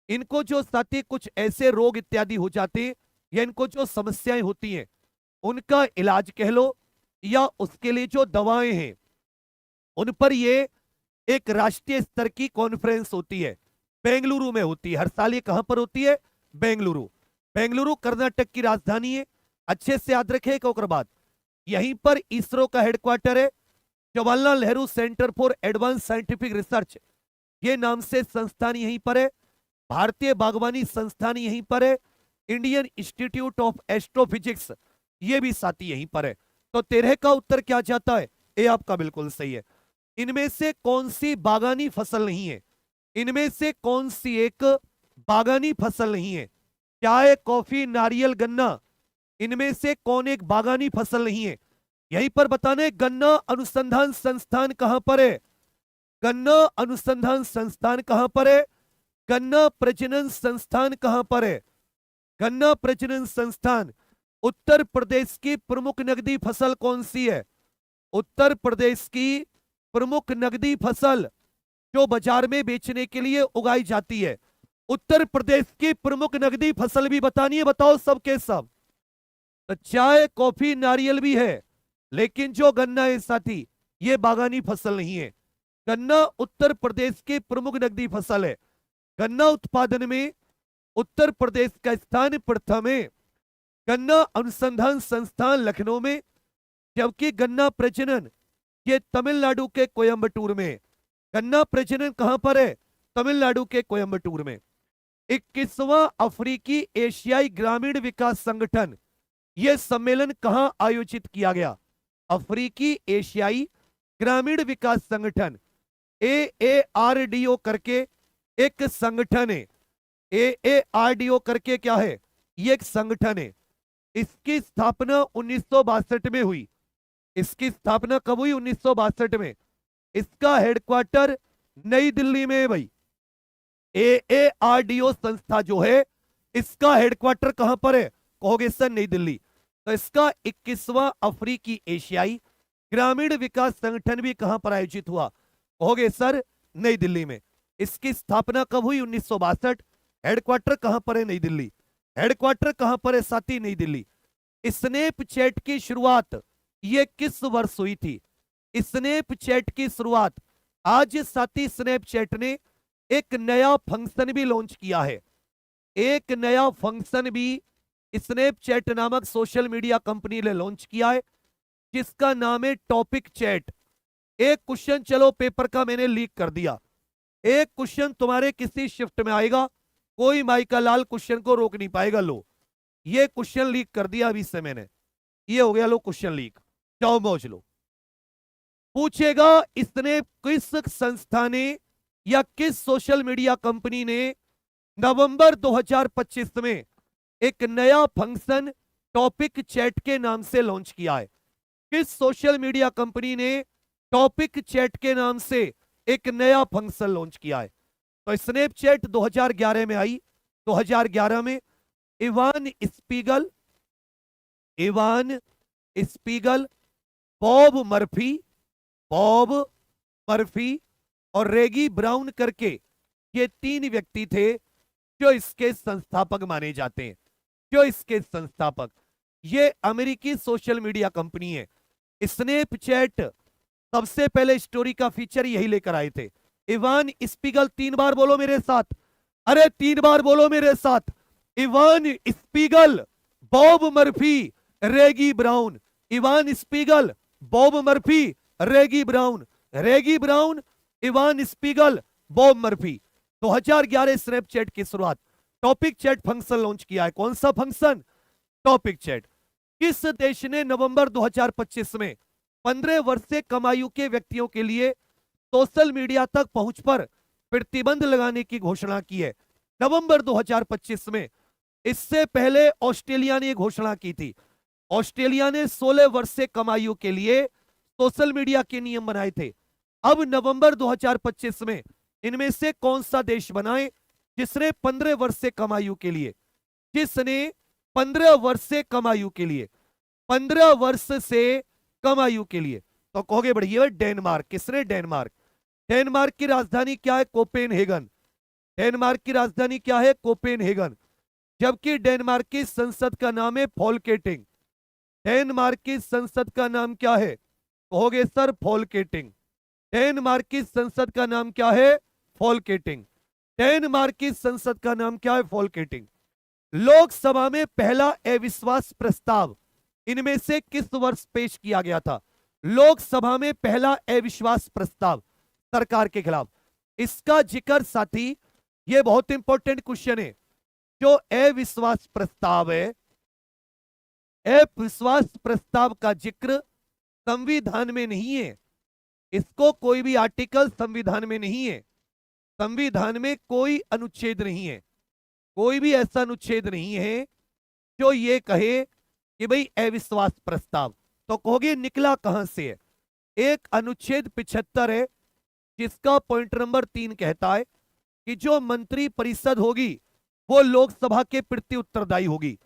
इनको जो साथी कुछ ऐसे रोग इत्यादि हो जाते हैं या इनको जो समस्याएं होती हैं, उनका इलाज कह लो या उसके लिए जो दवाएं हैं, उन पर ये एक राष्ट्रीय स्तर की कॉन्फ्रेंस होती है। बेंगलुरु में होती है हर साल। ये कहां पर होती है? बेंगलुरु। बेंगलुरु कर्नाटक की राजधानी है, अच्छे से याद रखेगा। और बाद यहीं पर इसरो का हेडक्वार्टर है, Jawaharlal Nehru centre for advance scientific research, ये नाम से संस्थान यहीं पर है। भारतीय बागवानी संस्थान यहीं पर है। इंडियन इंस्टीट्यूट ऑफ एस्ट्रोफिजिक्स, ये भी साथी यहीं पर है। तो 13 का उत्तर क्या जाता है? ये आपका बिल्कुल सही है। इनमें से कौन सी बागानी फसल नहीं है? इनमें से कौन सी एक बागानी फसल नहीं है? चाय, कॉफी, नारियल, गन्ना, इनमें से कौन एक बागानी फसल नहीं है? यहीं पर बताने। गन्ना अनुसंधान संस्थान कहां पर है? गन्ना अनुसंधान संस्थान कहां पर है? गन्ना प्रजनन संस्थान कहां पर है? गन्ना प्रजनन संस्थान। उत्तर प्रदेश की प्रमुख नकदी फसल कौन सी है? उत्तर प्रदेश की प्रमुख नकदी फसल जो बाजार में बेचने के लिए उगाई जाती है, उत्तर प्रदेश की प्रमुख नकदी फसल भी बतानी है। बताओ सबके सब। तो चाय, कॉफी, नारियल भी है, लेकिन जो गन्ना है साथी, ये बागानी फसल नहीं है। गन्ना उत्तर प्रदेश की प्रमुख नकदी फसल है। गन्ना उत्पादन में उत्तर प्रदेश का स्थान प्रथम है। गन्ना अनुसंधान संस्थान लखनऊ में, जबकि गन्ना प्रजनन ये तमिलनाडु के कोयंबटूर में। गन्ना प्रजनन कहां पर है? तमिलनाडु के कोयंबटूर में। 21वां अफ्रीकी एशियाई ग्रामीण विकास संगठन, यह सम्मेलन कहां आयोजित किया गया? अफ्रीकी एशियाई ग्रामीण विकास संगठन, AARDO करके एक संगठन है। AARDO करके क्या है? ये एक संगठन है। इसकी स्थापना 1962 में हुई। इसकी स्थापना कब हुई? 1962 में। इसका हेडक्वार्टर नई दिल्ली में है भाई। AARDO संस्था जो है, इसका हेडक्वार्टर कहां पर है? कहोगे सर नई दिल्ली। तो इसका 21वां अफ्रीकी एशियाई ग्रामीण विकास संगठन भी कहां पर आयोजित हुआ? कहोगे सर नई दिल्ली में। इसकी स्थापना कब हुई? 1962। हेडक्वार्टर कहां पर है? नई दिल्ली। हेडक्वार्टर कहां पर है साथी? नई दिल्ली। स्नैपचैट की शुरुआत ये किस वर्ष हुई थी? स्नैपचैट की शुरुआत, आज साथी स्नैपचैट ने एक नया फंक्शन भी लॉन्च किया है। एक नया फंक्शन भी स्नैपचैट नामक सोशल मीडिया कंपनी ने लॉन्च किया है, जिसका नाम है टॉपिक चैट। एक क्वेश्चन चलो पेपर का मैंने लीक कर दिया, एक क्वेश्चन तुम्हारे किसी शिफ्ट में आएगा, कोई माइका लाल क्वेश्चन को रोक नहीं पाएगा। लो ये क्वेश्चन लीक कर दिया अभी से मैंने, ये हो गया लो क्वेश्चन लीक। जाओ मौज लो। पूछेगा इसने किस संस्था ने या किस सोशल मीडिया कंपनी ने नवंबर 2025 में एक नया फंक्शन टॉपिक चैट के नाम से लॉन्च किया है? किस सोशल मीडिया कंपनी ने टॉपिक चैट के नाम से एक नया फंक्शन लॉन्च किया है? तो स्नैपचैट 2011 में आई। 2011 में इवान स्पीगल, बॉब मर्फी और रेगी ब्राउन करके ये 3 व्यक्ति थे जो इसके संस्थापक माने जाते हैं। जो इसके संस्थापक, ये अमेरिकी सोशल मीडिया कंपनी है। स्नैपचैट सबसे पहले स्टोरी का फीचर यही लेकर आए थे। इवान स्पीगल, 3 बार बोलो मेरे साथ, अरे 3 बार बोलो मेरे साथ। Evan Spiegel, Bob Murphy, Reggie Brown. Evan Spiegel, Bob Murphy, Reggie Brown. Reggie Brown, Evan Spiegel, Bob Murphy. 2011 Snapchat की शुरुआत, टॉपिक चैट फंक्शन लॉन्च किया है। कौन सा फंक्शन? Topic chat. किस देश ने नवंबर 2025 में 15 वर्ष से कम आयु के व्यक्तियों के लिए सोशल मीडिया तक पहुंच पर प्रतिबंध लगाने की घोषणा की है? नवंबर 2025 में। इससे पहले ऑस्ट्रेलिया ने घोषणा की थी। ऑस्ट्रेलिया ने 16 वर्ष से कम आयु के लिए सोशल मीडिया के नियम बनाए थे। अब नवंबर 2025 में इनमें से कौन सा देश बनाए जिसने 15 वर्ष से कम आयु के लिए, जिसने 15 वर्ष से कम आयु के लिए, 15 वर्ष से कम आयु के लिए, तो कहोगे बढ़िए डेनमार्क। किसने? डेनमार्क। डेनमार्क की राजधानी क्या है? कोपेनहेगन। डेनमार्क की राजधानी क्या है? कोपेनहेगन। जबकि डेनमार्क की संसद का नाम है फॉल्केटिंग। डेनमार्क की संसद का नाम क्या है? कहोगे सर फॉल्केटिंग। डेनमार्क की संसद का नाम क्या है? फॉल्केटिंग। डेनमार्क की संसद का नाम क्या है? फॉल्केटिंग। लोकसभा में पहला अविश्वास प्रस्ताव इनमें से किस वर्ष पेश किया गया था? लोकसभा में पहला अविश्वास प्रस्ताव सरकार के खिलाफ, इसका जिक्र साथी, ये बहुत इंपॉर्टेंट क्वेश्चन है। जो अविश्वास प्रस्ताव है, अविश्वास प्रस्ताव का जिक्र संविधान में नहीं है। इसको कोई भी आर्टिकल संविधान में नहीं है। संविधान में कोई अनुच्छेद नहीं है, कोई भी ऐसा अनुच्छेद नहीं है जो ये कहे कि भाई अविश्वास प्रस्ताव। तो कहोगे निकला कहां से है? एक अनुच्छेद 75 है जिसका पॉइंट नंबर 3 कहता है कि जो मंत्री परिषद होगी वो लोकसभा के प्रति उत्तरदायी होगी।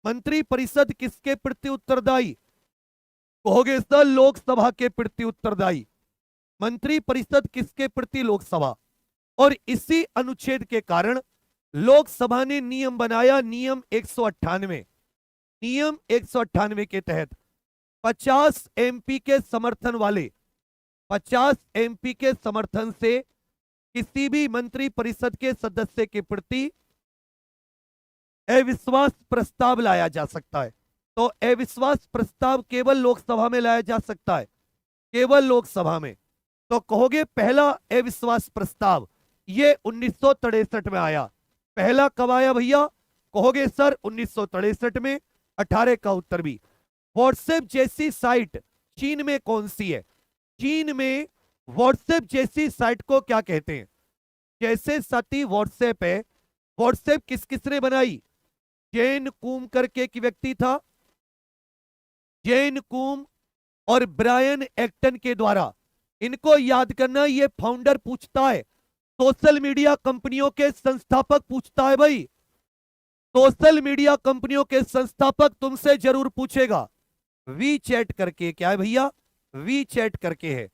मंत्री परिषद किसके प्रति उत्तरदायी? कहोगे सर लोकसभा के प्रति उत्तरदायी। मंत्री परिषद किसके प्रति? लोकसभा। और इसी अनुच्छेद के कारण लोकसभा ने नियम बनाया, नियम 198। नियम 198 के तहत 50 एमपी के समर्थन वाले, 50 एमपी के समर्थन से किसी भी मंत्री परिषद के सदस्य के प्रति अविश्वास प्रस्ताव लाया जा सकता है। तो अविश्वास प्रस्ताव केवल लोकसभा में लाया जा सकता है, केवल लोकसभा में। तो कहोगे पहला अविश्वास प्रस्ताव ये 1963 में आया। पहला कब आया भैया? कहोगे सर 1963 में। 18 का उत्तर भी। व्हाट्सएप जैसी साइट चीन में कौन सी है? चीन में व्हाट्सएप जैसी साइट को क्या कहते हैं? जैसे साथी व्हाट्सएप है, व्हाट्सएप किस किसने बनाई? जेन कूम करके एक व्यक्ति था, जेन कूम और ब्रायन एक्टन के द्वारा। इनको याद करना, ये फाउंडर पूछता है, सोशल मीडिया कंपनियों के संस्थापक पूछता है भाई, सोशल मीडिया कंपनियों के संस्थापक तुमसे जरूर पूछेगा। वी चैट करके क्या है भैया? वी चैट करके है।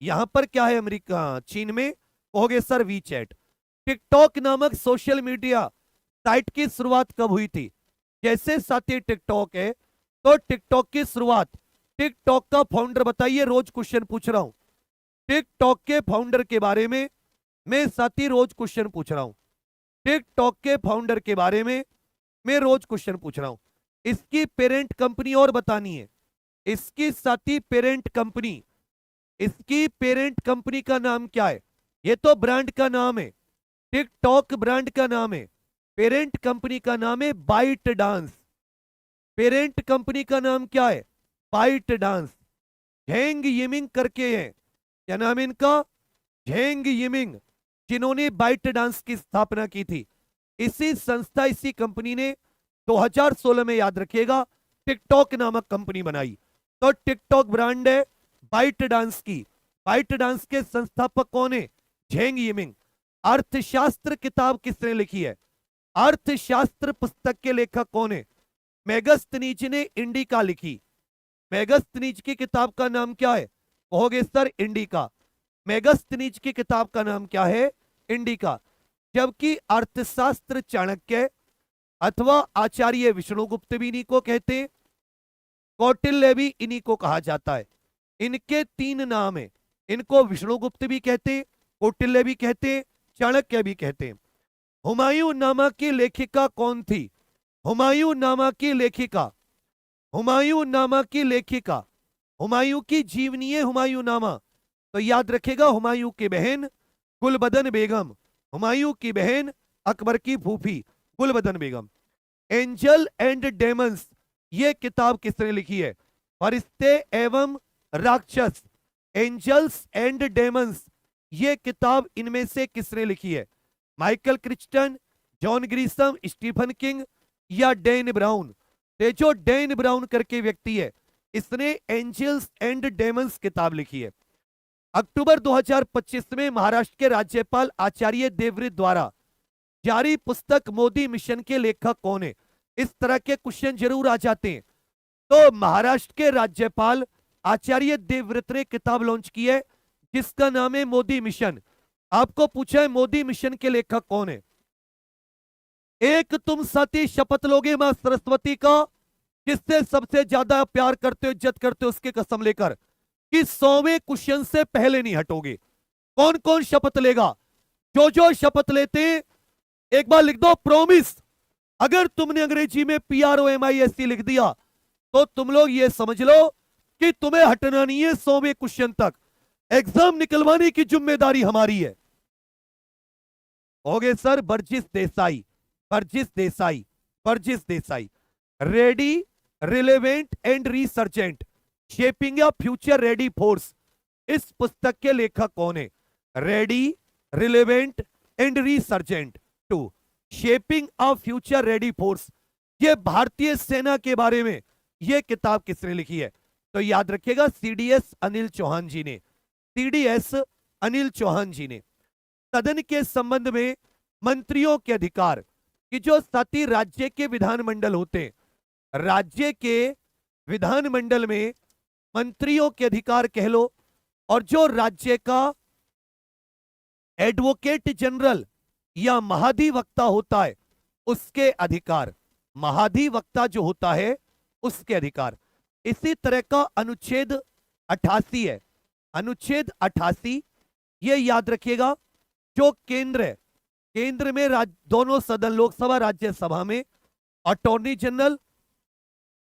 यहां पर क्या है? अमेरिका, चीन में कहोगे सर वी चैट। टिकटॉक नामक सोशल मीडिया साइट की शुरुआत कब हुई थी? जैसे साथी टिकटॉक है तो टिकटॉक की शुरुआत, टिकटॉक का फाउंडर बताइए, रोज क्वेश्चन पूछ रहा हूं। टिकटॉक के फाउंडर के बारे में मैं साथी रोज क्वेश्चन पूछ रहा हूं। टिकटॉक के फाउंडर के बारे में मैं रोज क्वेश्चन पूछ रहा हूं। इसकी पेरेंट कंपनी और बतानी है। इसकी साथी पेरेंट कंपनी, इसकी पेरेंट कंपनी का नाम क्या है? ये तो ब्रांड का नाम है, टिकटॉक ब्रांड का नाम है। पेरेंट कंपनी का नाम है बाइट डांस। पेरेंट कंपनी का नाम क्या है? Bite dance. झेंग यिमिंग करके है, क्या नाम है इनका? झेंग यिमिंग, जिन्होंने बाइट डांस की स्थापना की थी। इसी संस्था, इसी कंपनी ने 2016 में, याद रखिएगा, टिकटॉक नामक कंपनी बनाई। तो टिकटॉक ब्रांड है बाइट डांस की। बाइट डांस के संस्थापक कौन है? Zheng Yiming. अर्थशास्त्र किताब किसने लिखी है? अर्थशास्त्र पुस्तक के लेखक कौन है? मेगस्थनीज ने इंडिका लिखी। मेगस्थनीज की किताब का नाम क्या है? कहोगे सर इंडिका। मेगस्थनीज की किताब का नाम क्या है? इंडिका। जबकि अर्थशास्त्र चाणक्य अथवा आचार्य विष्णुगुप्त भी इन्हीं को कहते हैं, कौटिल्य भी इन्हीं को कहा जाता है। इनके 3 नाम है। इनको विष्णुगुप्त भी कहते हैं, कौटिल्य भी कहते हैं, चाणक्य भी कहते हैं। हुमायूं नामा की लेखिका कौन थी? हुमायूं नामा की लेखिका, हुमायूं नामा की लेखिका, हुमायूं की जीवनी है हुमायूं नामा, तो याद रखेगा हुमायूं की बहन गुलबदन बेगम, हुमायूं की बहन अकबर की फूफी गुलबदन बेगम। एंजल एंड डेमंस ये किताब किसने लिखी है? फरिश्ते एवं राक्षस, एंजल्स एंड डेमंस ये किताब इनमें से किसने लिखी है? Michael Crichton, John Grisham, Stephen King या डैन ब्राउन? ये जो डैन ब्राउन करके व्यक्ति है, इसने एंजल्स एंड डेमंस किताब लिखी है। अक्टूबर 2025 में महाराष्ट्र के राज्यपाल आचार्य देवव्रत द्वारा जारी पुस्तक मोदी मिशन के लेखक कौन है? इस तरह के क्वेश्चन जरूर आ जाते हैं। तो महाराष्ट्र के राज्यपाल आचार्य देवव्रत ने किताब लॉन्च की है जिसका नाम है मोदी मिशन। आपको पूछा है मोदी मिशन के लेखक कौन है? एक तुम सती शपथ लोगे मां सरस्वती का, जिससे सबसे ज्यादा प्यार करते हो, इज्जत करते हो, उसकी कसम लेकर कि 100वें क्वेश्चन से पहले नहीं हटोगे। कौन कौन शपथ लेगा? जो जो शपथ लेते हैं एक बार लिख दो प्रॉमिस। अगर तुमने अंग्रेजी में PROMISE लिख दिया तो तुम लोग ये समझ लो कि तुम्हें हटना नहीं है 100वें क्वेश्चन तक। एग्जाम निकलवाने की जिम्मेदारी हमारी है। Okay sir. Burjis Desai, Burjis Desai, Burjis Desai. Ready, relevant and resurgent, shaping a future ready force, इस पुस्तक के लेखक कौन है? Ready, relevant and resurgent to shaping a future ready force, ये भारतीय सेना के बारे में ये किताब किसने लिखी है? तो याद रखिएगा CDS अनिल चौहान जी ने, CDS अनिल चौहान जी ने। सदन के संबंध में मंत्रियों के अधिकार कि जो 7 राज्य के विधानमंडल होते हैं, राज्य के विधानमंडल में मंत्रियों के अधिकार कह लो, और जो राज्य का एडवोकेट जनरल या महाधिवक्ता होता है उसके अधिकार, महाधिवक्ता जो होता है उसके अधिकार। इसी तरह का अनुच्छेद 88 है, अनुच्छेद 88 ये याद रखिएगा। जो केंद्र में दोनों सदन लोकसभा राज्यसभा में अटॉर्नी जनरल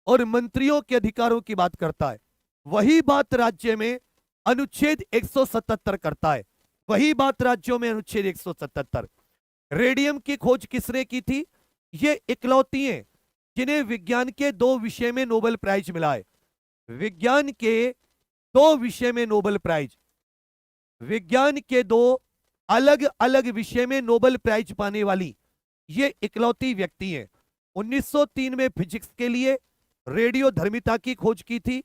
और मंत्रियों के अधिकारों की बात करता है, वही बात राज्य में अनुच्छेद 177 करता है, वही बात राज्यों में अनुच्छेद 177। रेडियम की खोज किसने की थी? ये इकलौती हैं जिन्हें विज्ञान के 2 विषय में नोबेल प्राइज मिला है। विज्ञान के 2 विषय में नोबेल प्राइज, विज्ञान के 2 अलग अलग विषय में नोबेल प्राइज पाने वाली ये इकलौती व्यक्ति हैं। 1903 में फिजिक्स के लिए रेडियोधर्मिता की खोज की थी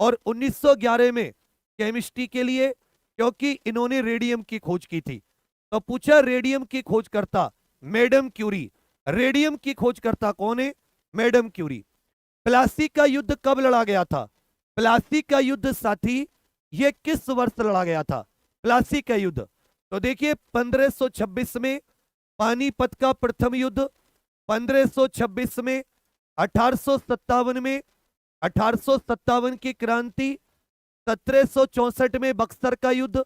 और 1911 में केमिस्ट्री के लिए, क्योंकि इन्होंने रेडियम की खोज की थी। तो पूछा रेडियम की खोजकर्ता मैडम क्यूरी, रेडियम की खोजकर्ता कौन है? Madam Curie. प्लासी का युद्ध कब लड़ा गया था? प्लासी का युद्ध साथी ये किस वर्ष लड़ा गया था? प्लासी का युद्ध तो देखिए 1526 में पानीपत का प्रथम युद्ध, 1526 में, 1857 में 1857 की क्रांति, 1764 में बक्सर का युद्ध,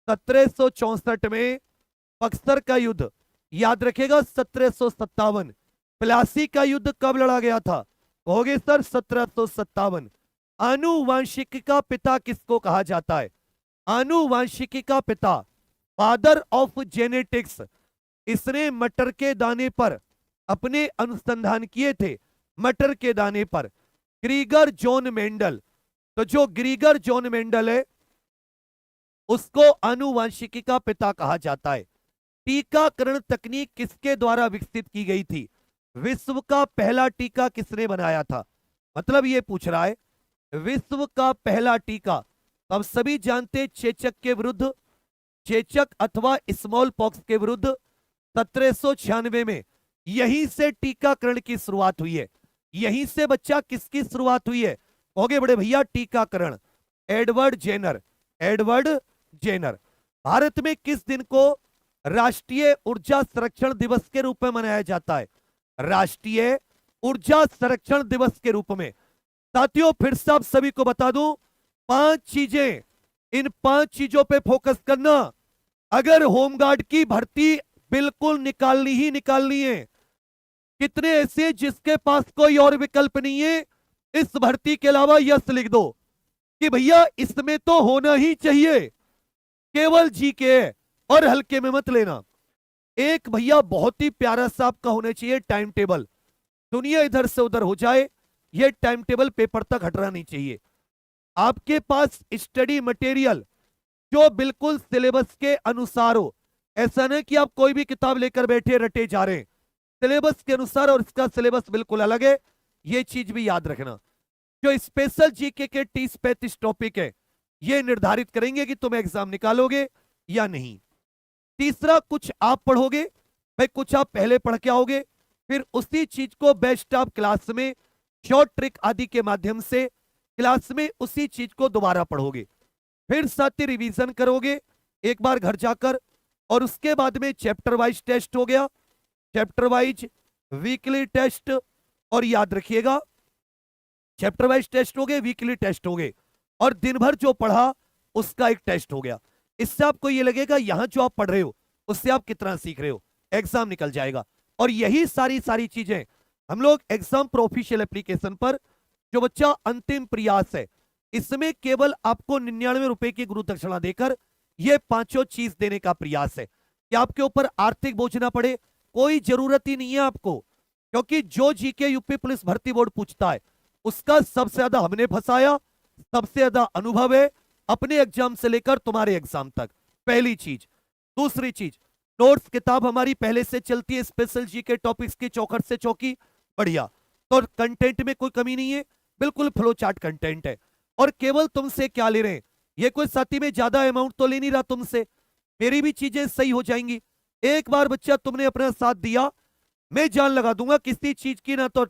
1764 में बक्सर का युद्ध। याद रखेगा 1757। प्लासी का युद्ध कब लड़ा गया था? कहोगे सर 1757। आनुवांशिकी का पिता किसको कहा जाता है? आनुवांशिकी का पिता, फादर ऑफ जेनेटिक्स। इसने मटर के दाने पर अपने अनुसंधान किए थे, मटर के दाने पर। ग्रीगर जॉन मेंडल, तो जो ग्रीगर जॉन मेंडल है उसको आनुवांशिकी का पिता कहा जाता है। टीकाकरण तकनीक किसके द्वारा विकसित की गई थी? विश्व का पहला टीका किसने बनाया था? मतलब ये पूछ रहा है विश्व का पहला टीका। अब सभी जानते चेचक के विरुद्ध, चेचक अथवा स्मॉल पॉक्स के विरुद्ध 1796 में यहीं से टीकाकरण की शुरुआत हुई है। यहीं से बच्चा किसकी शुरुआत हुई है? कहोगे बड़े भैया टीकाकरण, एडवर्ड जेनर, एडवर्ड जेनर। भारत में किस दिन को राष्ट्रीय ऊर्जा संरक्षण दिवस के रूप में मनाया जाता है? राष्ट्रीय ऊर्जा संरक्षण दिवस के रूप में। साथियों फिर से आप सभी को बता दूं 5 चीजें, इन 5 चीजों पे फोकस करना। अगर होमगार्ड की भर्ती बिल्कुल निकालनी ही निकालनी है, कितने ऐसे जिसके पास कोई और विकल्प नहीं है, इस भर्ती के अलावा यस लिख दो कि भैया इसमें तो होना ही चाहिए, केवल जीके है और हल्के में मत लेना। एक भैया बहुत ही प्यारा सा आपका होना चाहिए टाइम टेबल, दुनिया इधर से उधर हो जाए, ये टाइम टेबल पेपर तक हटना नहीं चाहिए। आपके पास स्टडी मटेरियल जो बिल्कुल सिलेबस के अनुसार हो, ऐसा नहीं कि आप कोई भी किताब लेकर बैठे रटे जा रहे हैं, सिलेबस के अनुसार, और इसका सिलेबस बिल्कुल अलग है, ये चीज भी याद रखना। जो स्पेशल जीके के 30-35 टॉपिक है, ये निर्धारित करेंगे कि तुम एग्जाम निकालोगे या नहीं। तीसरा, कुछ आप पढ़ोगे भाई, कुछ आप पहले पढ़ के आओगे, फिर उसी चीज को बेस्ट ऑफ क्लास में शॉर्ट ट्रिक आदि के माध्यम से क्लास में उसी चीज को दोबारा पढ़ोगे, फिर साथ ही रिवीजन करोगे एक बार घर जाकर, और उसके बाद में चैप्टर वाइज टेस्ट हो गया, चैप्टर वाइज वीकली टेस्ट, और याद रखिएगा चैप्टर वाइज टेस्ट हो गए, वीकली टेस्ट हो गए, और दिन भर जो पढ़ा उसका एक टेस्ट हो गया। इससे आपको ये लगेगा यहां जो आप पढ़ रहे हो उससे आप कितना सीख रहे हो, एग्जाम निकल जाएगा। और यही सारी चीजें हम लोग एग्जाम प्रोफिशियल एप्लीकेशन पर, जो बच्चा अंतिम प्रयास है, इसमें केवल आपको 99 रुपए की गुरु दक्षिणा देकर ये पांचों चीज देने का प्रयास है कि आपके ऊपर आर्थिक बोझ ना पड़े। कोई जरूरत ही नहीं है आपको, क्योंकि जो जीके यूपी पुलिस भर्ती बोर्ड पूछता है उसका सबसे ज्यादा हमने फंसाया, सबसे ज्यादा अनुभव है अपने एग्जाम से लेकर तुम्हारे एग्जाम तक, पहली चीज। दूसरी चीज, नोट्स किताब हमारी पहले से चलती है, स्पेशल जीके टॉपिक्स की चौखट से चौकी, बढ़िया। तो कंटेंट में कोई कमी नहीं है, बिल्कुल फ्लो चार्ट कंटेंट है। और केवल तुमसे क्या ले रहे हैं, ये कोई साथी में ज्यादा अमाउंट तो ले नहीं रहा तुमसे, मेरी भी चीजें सही हो जाएंगी। एक बार बच्चा तुमने अपना साथ दिया, मैं जान लगा दूंगा किसी चीज की ना तो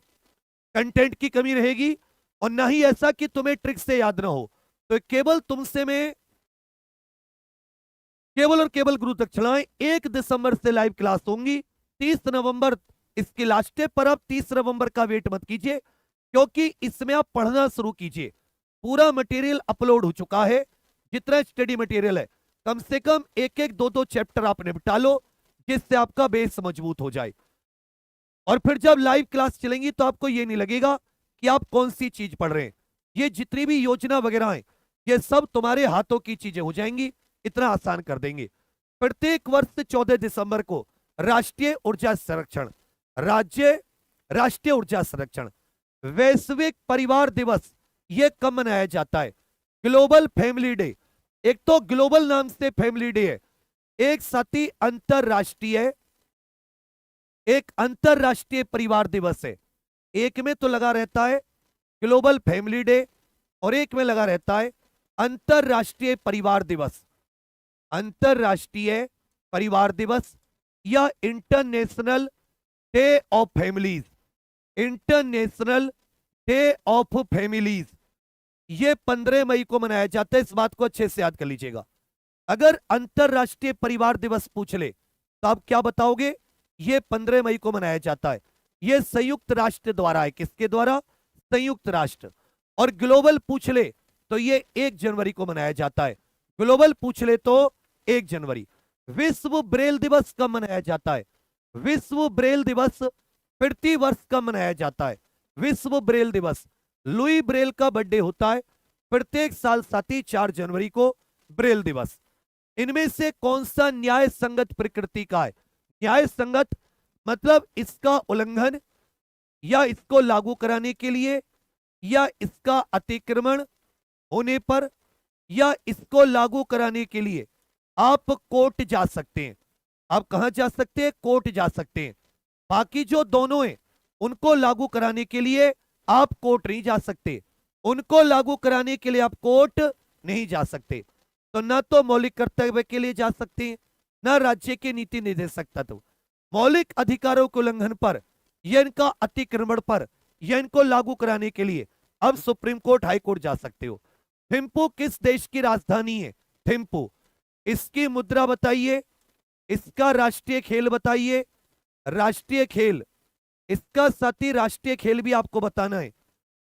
कंटेंट की कमी रहेगी और ना ही ऐसा कि तुम्हें ट्रिक से याद ना हो। तो केवल तुमसे मैं केवल और केवल गुरु दक्षिणाएं, 1 दिसंबर से लाइव क्लास होंगी, 30 नवंबर इसकी लास्ट है, पर अब 30 नवंबर का वेट मत कीजिए, क्योंकि इसमें आप पढ़ना शुरू कीजिए। पूरा मटेरियल अपलोड हो चुका है, जितना स्टडी मटेरियल है कम से कम एक एक दो दो चैप्टर आप निपटा लो, जिससे आपका बेस मजबूत हो जाए। और फिर जब लाइव क्लास चलेंगी तो आपको ये नहीं लगेगा कि आप कौन सी चीज पढ़ रहे हैं, ये जितनी भी योजना वगैरह है ये सब तुम्हारे हाथों की चीजें हो जाएंगी, इतना आसान कर देंगे। प्रत्येक वर्ष 14 दिसंबर को राष्ट्रीय ऊर्जा संरक्षण, राष्ट्रीय ऊर्जा संरक्षण, वैश्विक परिवार दिवस, ये कब मनाया जाता है? Global family day. एक तो ग्लोबल नाम से फैमिली डे है, एक साथी अंतरराष्ट्रीय, एक अंतरराष्ट्रीय परिवार दिवस है। एक में तो लगा रहता है ग्लोबल फैमिली डे और एक में लगा रहता है अंतरराष्ट्रीय परिवार दिवस। अंतरराष्ट्रीय परिवार दिवस या international day of families, international day of families, ये 15 मई को मनाया जाता है। इस बात को अच्छे से याद कर लीजिएगा। अगर अंतरराष्ट्रीय परिवार दिवस पूछ ले तो आप क्या बताओगे? ये 15 मई को मनाया जाता है। ये संयुक्त राष्ट्र द्वारा है। किसके द्वारा? संयुक्त राष्ट्र। और ग्लोबल पूछ ले तो ये 1 जनवरी को मनाया जाता है। ग्लोबल पूछ ले तो 1 जनवरी। विश्व ब्रेल दिवस कब मनाया जाता है? विश्व ब्रेल दिवस प्रति वर्ष कब मनाया जाता है? विश्व ब्रेल दिवस, लुई ब्रेल का बर्थडे होता है प्रत्येक साल, साथी 4 जनवरी को ब्रेल दिवस। इनमें से कौन सा न्याय संगत प्रकृति का है? न्याय संगत मतलब इसका उल्लंघन या इसको लागू कराने के लिए या इसका अतिक्रमण होने पर या इसको लागू कराने के लिए आप कोर्ट जा सकते हैं। आप कहां जा सकते हैं? कोर्ट जा सकते हैं। बाकी जो दोनों हैं उनको लागू कराने के लिए आप कोर्ट नहीं जा सकते। उनको लागू कराने के लिए आप कोर्ट नहीं जा सकते। तो ना तो मौलिक कर्तव्य के लिए जा सकते हैं, ना राज्य के नीति निर्देशक तत्व। मौलिक अधिकारों के उल्लंघन पर या इनका अतिक्रमण पर या इनको लागू कराने के लिए अब सुप्रीम कोर्ट, हाई कोर्ट जा सकते हो। थिम्पू किस देश की राजधानी है? थिम्पू। इसकी मुद्रा बताइए, इसका राष्ट्रीय खेल बताइए। राष्ट्रीय खेल, इसका साथी राष्ट्रीय खेल भी आपको बताना है।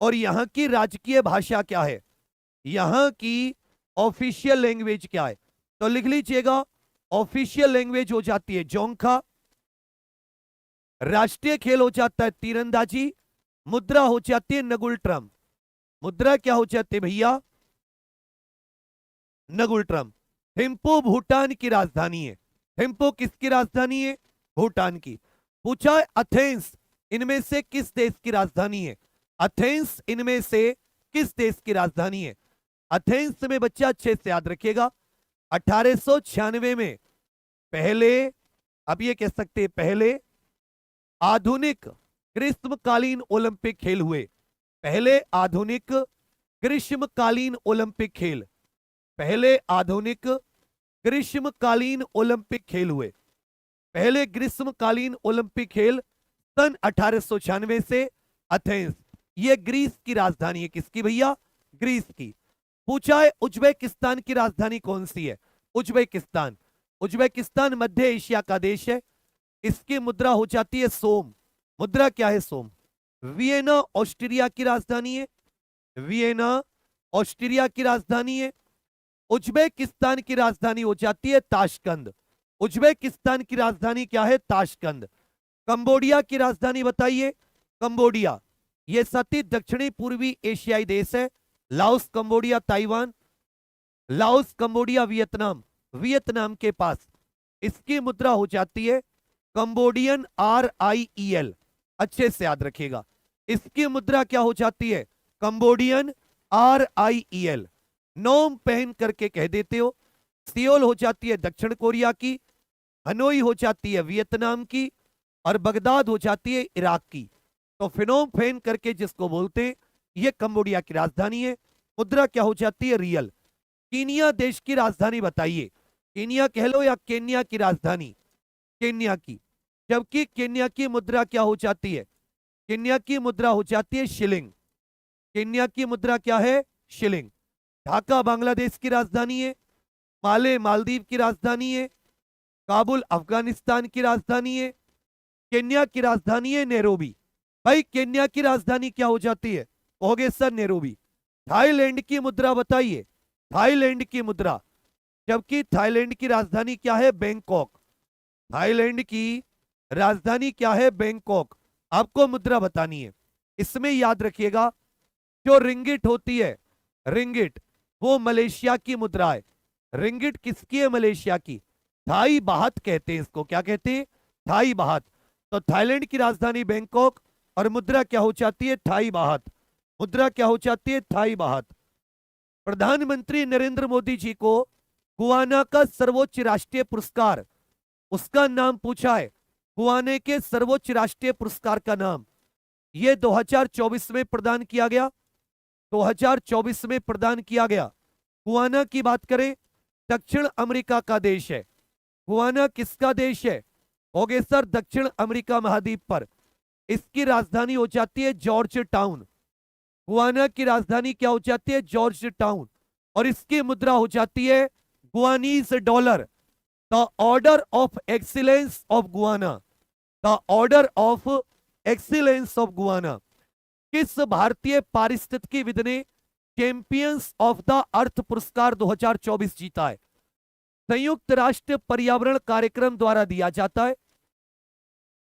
और यहां की राजकीय भाषा क्या है? यहां की ऑफिशियल लैंग्वेज क्या है? तो लिख लीजिएगा ऑफिशियल लैंग्वेज हो जाती है जोंखा, राष्ट्रीय खेल हो जाता है तीरंदाजी, मुद्रा हो जाती है नगुल-ट्रम। मुद्रा क्या हो जाती है भैया? नगुल-ट्रम। थिम्पू भूटान की राजधानी है। थिम्पू किसकी राजधानी है? भूटान की। पूछा है एथेंस इनमें से किस देश की राजधानी है? एथेंस इनमें से किस देश की राजधानी है? एथेंस में बच्चा अच्छे से याद रखिएगा 1896 में पहले, अब ये कह सकते हैं पहले आधुनिक ग्रीष्मकालीन ओलंपिक खेल हुए। पहले आधुनिक ग्रीष्मकालीन ओलंपिक खेल, पहले आधुनिक ग्रीष्मकालीन ओलंपिक खेल हुए। पहले ग्रीष्मकालीन ओलंपिक खेल सन 1896 से एथेंस, ये ग्रीस की राजधानी है। किसकी भैया? ग्रीस की। पूछा है उज्बेकिस्तान की राजधानी कौन सी है? उज्बेकिस्तान। उज्बेकिस्तान मध्य एशिया का देश है। इसकी मुद्रा हो जाती है सोम। मुद्रा क्या है? सोम। वियना ऑस्ट्रिया की राजधानी है। वियना ऑस्ट्रिया की राजधानी है। उज्बेकिस्तान की राजधानी हो जाती है ताशकंद। उज्बेकिस्तान की राजधानी क्या है? ताशकंद। कंबोडिया की राजधानी बताइए। कंबोडिया ये सती दक्षिणी पूर्वी एशियाई देश है। Laos, Cambodia, Taiwan, Laos, Cambodia, Vietnam, Vietnam के पास। इसकी मुद्रा हो जाती है कंबोडियन RIEL। अच्छे से याद रखिएगा, इसकी मुद्रा क्या हो जाती है? Cambodian RIEL। नोम पहन करके कह देते हो। सियोल हो जाती है दक्षिण कोरिया की, हनोई हो जाती है वियतनाम की, और बगदाद हो जाती है इराक की। तो फिनोम फेन करके जिसको बोलते हैं, ये कंबोडिया की राजधानी है। मुद्रा क्या हो जाती है? रियल। कीनिया देश की राजधानी बताइए। कीनिया कह लो या केन्या की राजधानी? केन्या की। जबकि केन्या की मुद्रा क्या हो जाती है? केन्या की मुद्रा हो जाती है शिलिंग। केन्या की मुद्रा क्या है? शिलिंग। ढाका बांग्लादेश की राजधानी है। माले मालदीव की राजधानी है। काबुल अफगानिस्तान की राजधानी है। केन्या की राजधानी है नैरोबी। भाई केन्या की राजधानी क्या हो जाती है? कहोगे सर नैरोबी। थाईलैंड की मुद्रा बताइए। थाईलैंड की मुद्रा, जबकि थाईलैंड की राजधानी क्या है? बैंकॉक। थाईलैंड की राजधानी क्या है? बैंकॉक। आपको मुद्रा बतानी है। इसमें याद रखिएगा जो रिंगिट होती है, रिंगिट, वो मलेशिया की मुद्रा है। रिंगिट किसकी है? मलेशिया की। थाई बाहत कहते हैं इसको। क्या कहते हैं? थाई बाहत। तो थाईलैंड की राजधानी बैंकॉक और मुद्रा क्या हो जाती है? थाई बाहत। मुद्रा क्या हो जाती है? थाई बाहत। प्रधानमंत्री नरेंद्र मोदी जी को गुआना का सर्वोच्च राष्ट्रीय पुरस्कार, उसका नाम पूछा है। गुआने के सर्वोच्च राष्ट्रीय पुरस्कार का नाम ये 2024 में प्रदान किया गया। 2024 में प्रदान किया गया। गुआना की बात करें, दक्षिण अमेरिका का देश है। गुआना किसका देश है? होगे सर दक्षिण अमेरिका महाद्वीप पर। इसकी राजधानी हो जाती है जॉर्ज टाउन। गुआना की राजधानी क्या हो जाती है? Georgetown. और इसकी मुद्रा हो जाती है Guyanese dollar. The order of excellence of Guyana, the order of excellence of Guyana. किस भारतीय पारिस्थितिकीविद ने चैंपियंस ऑफ द अर्थ पुरस्कार 2024 जीता है? संयुक्त राष्ट्र पर्यावरण कार्यक्रम द्वारा दिया जाता है।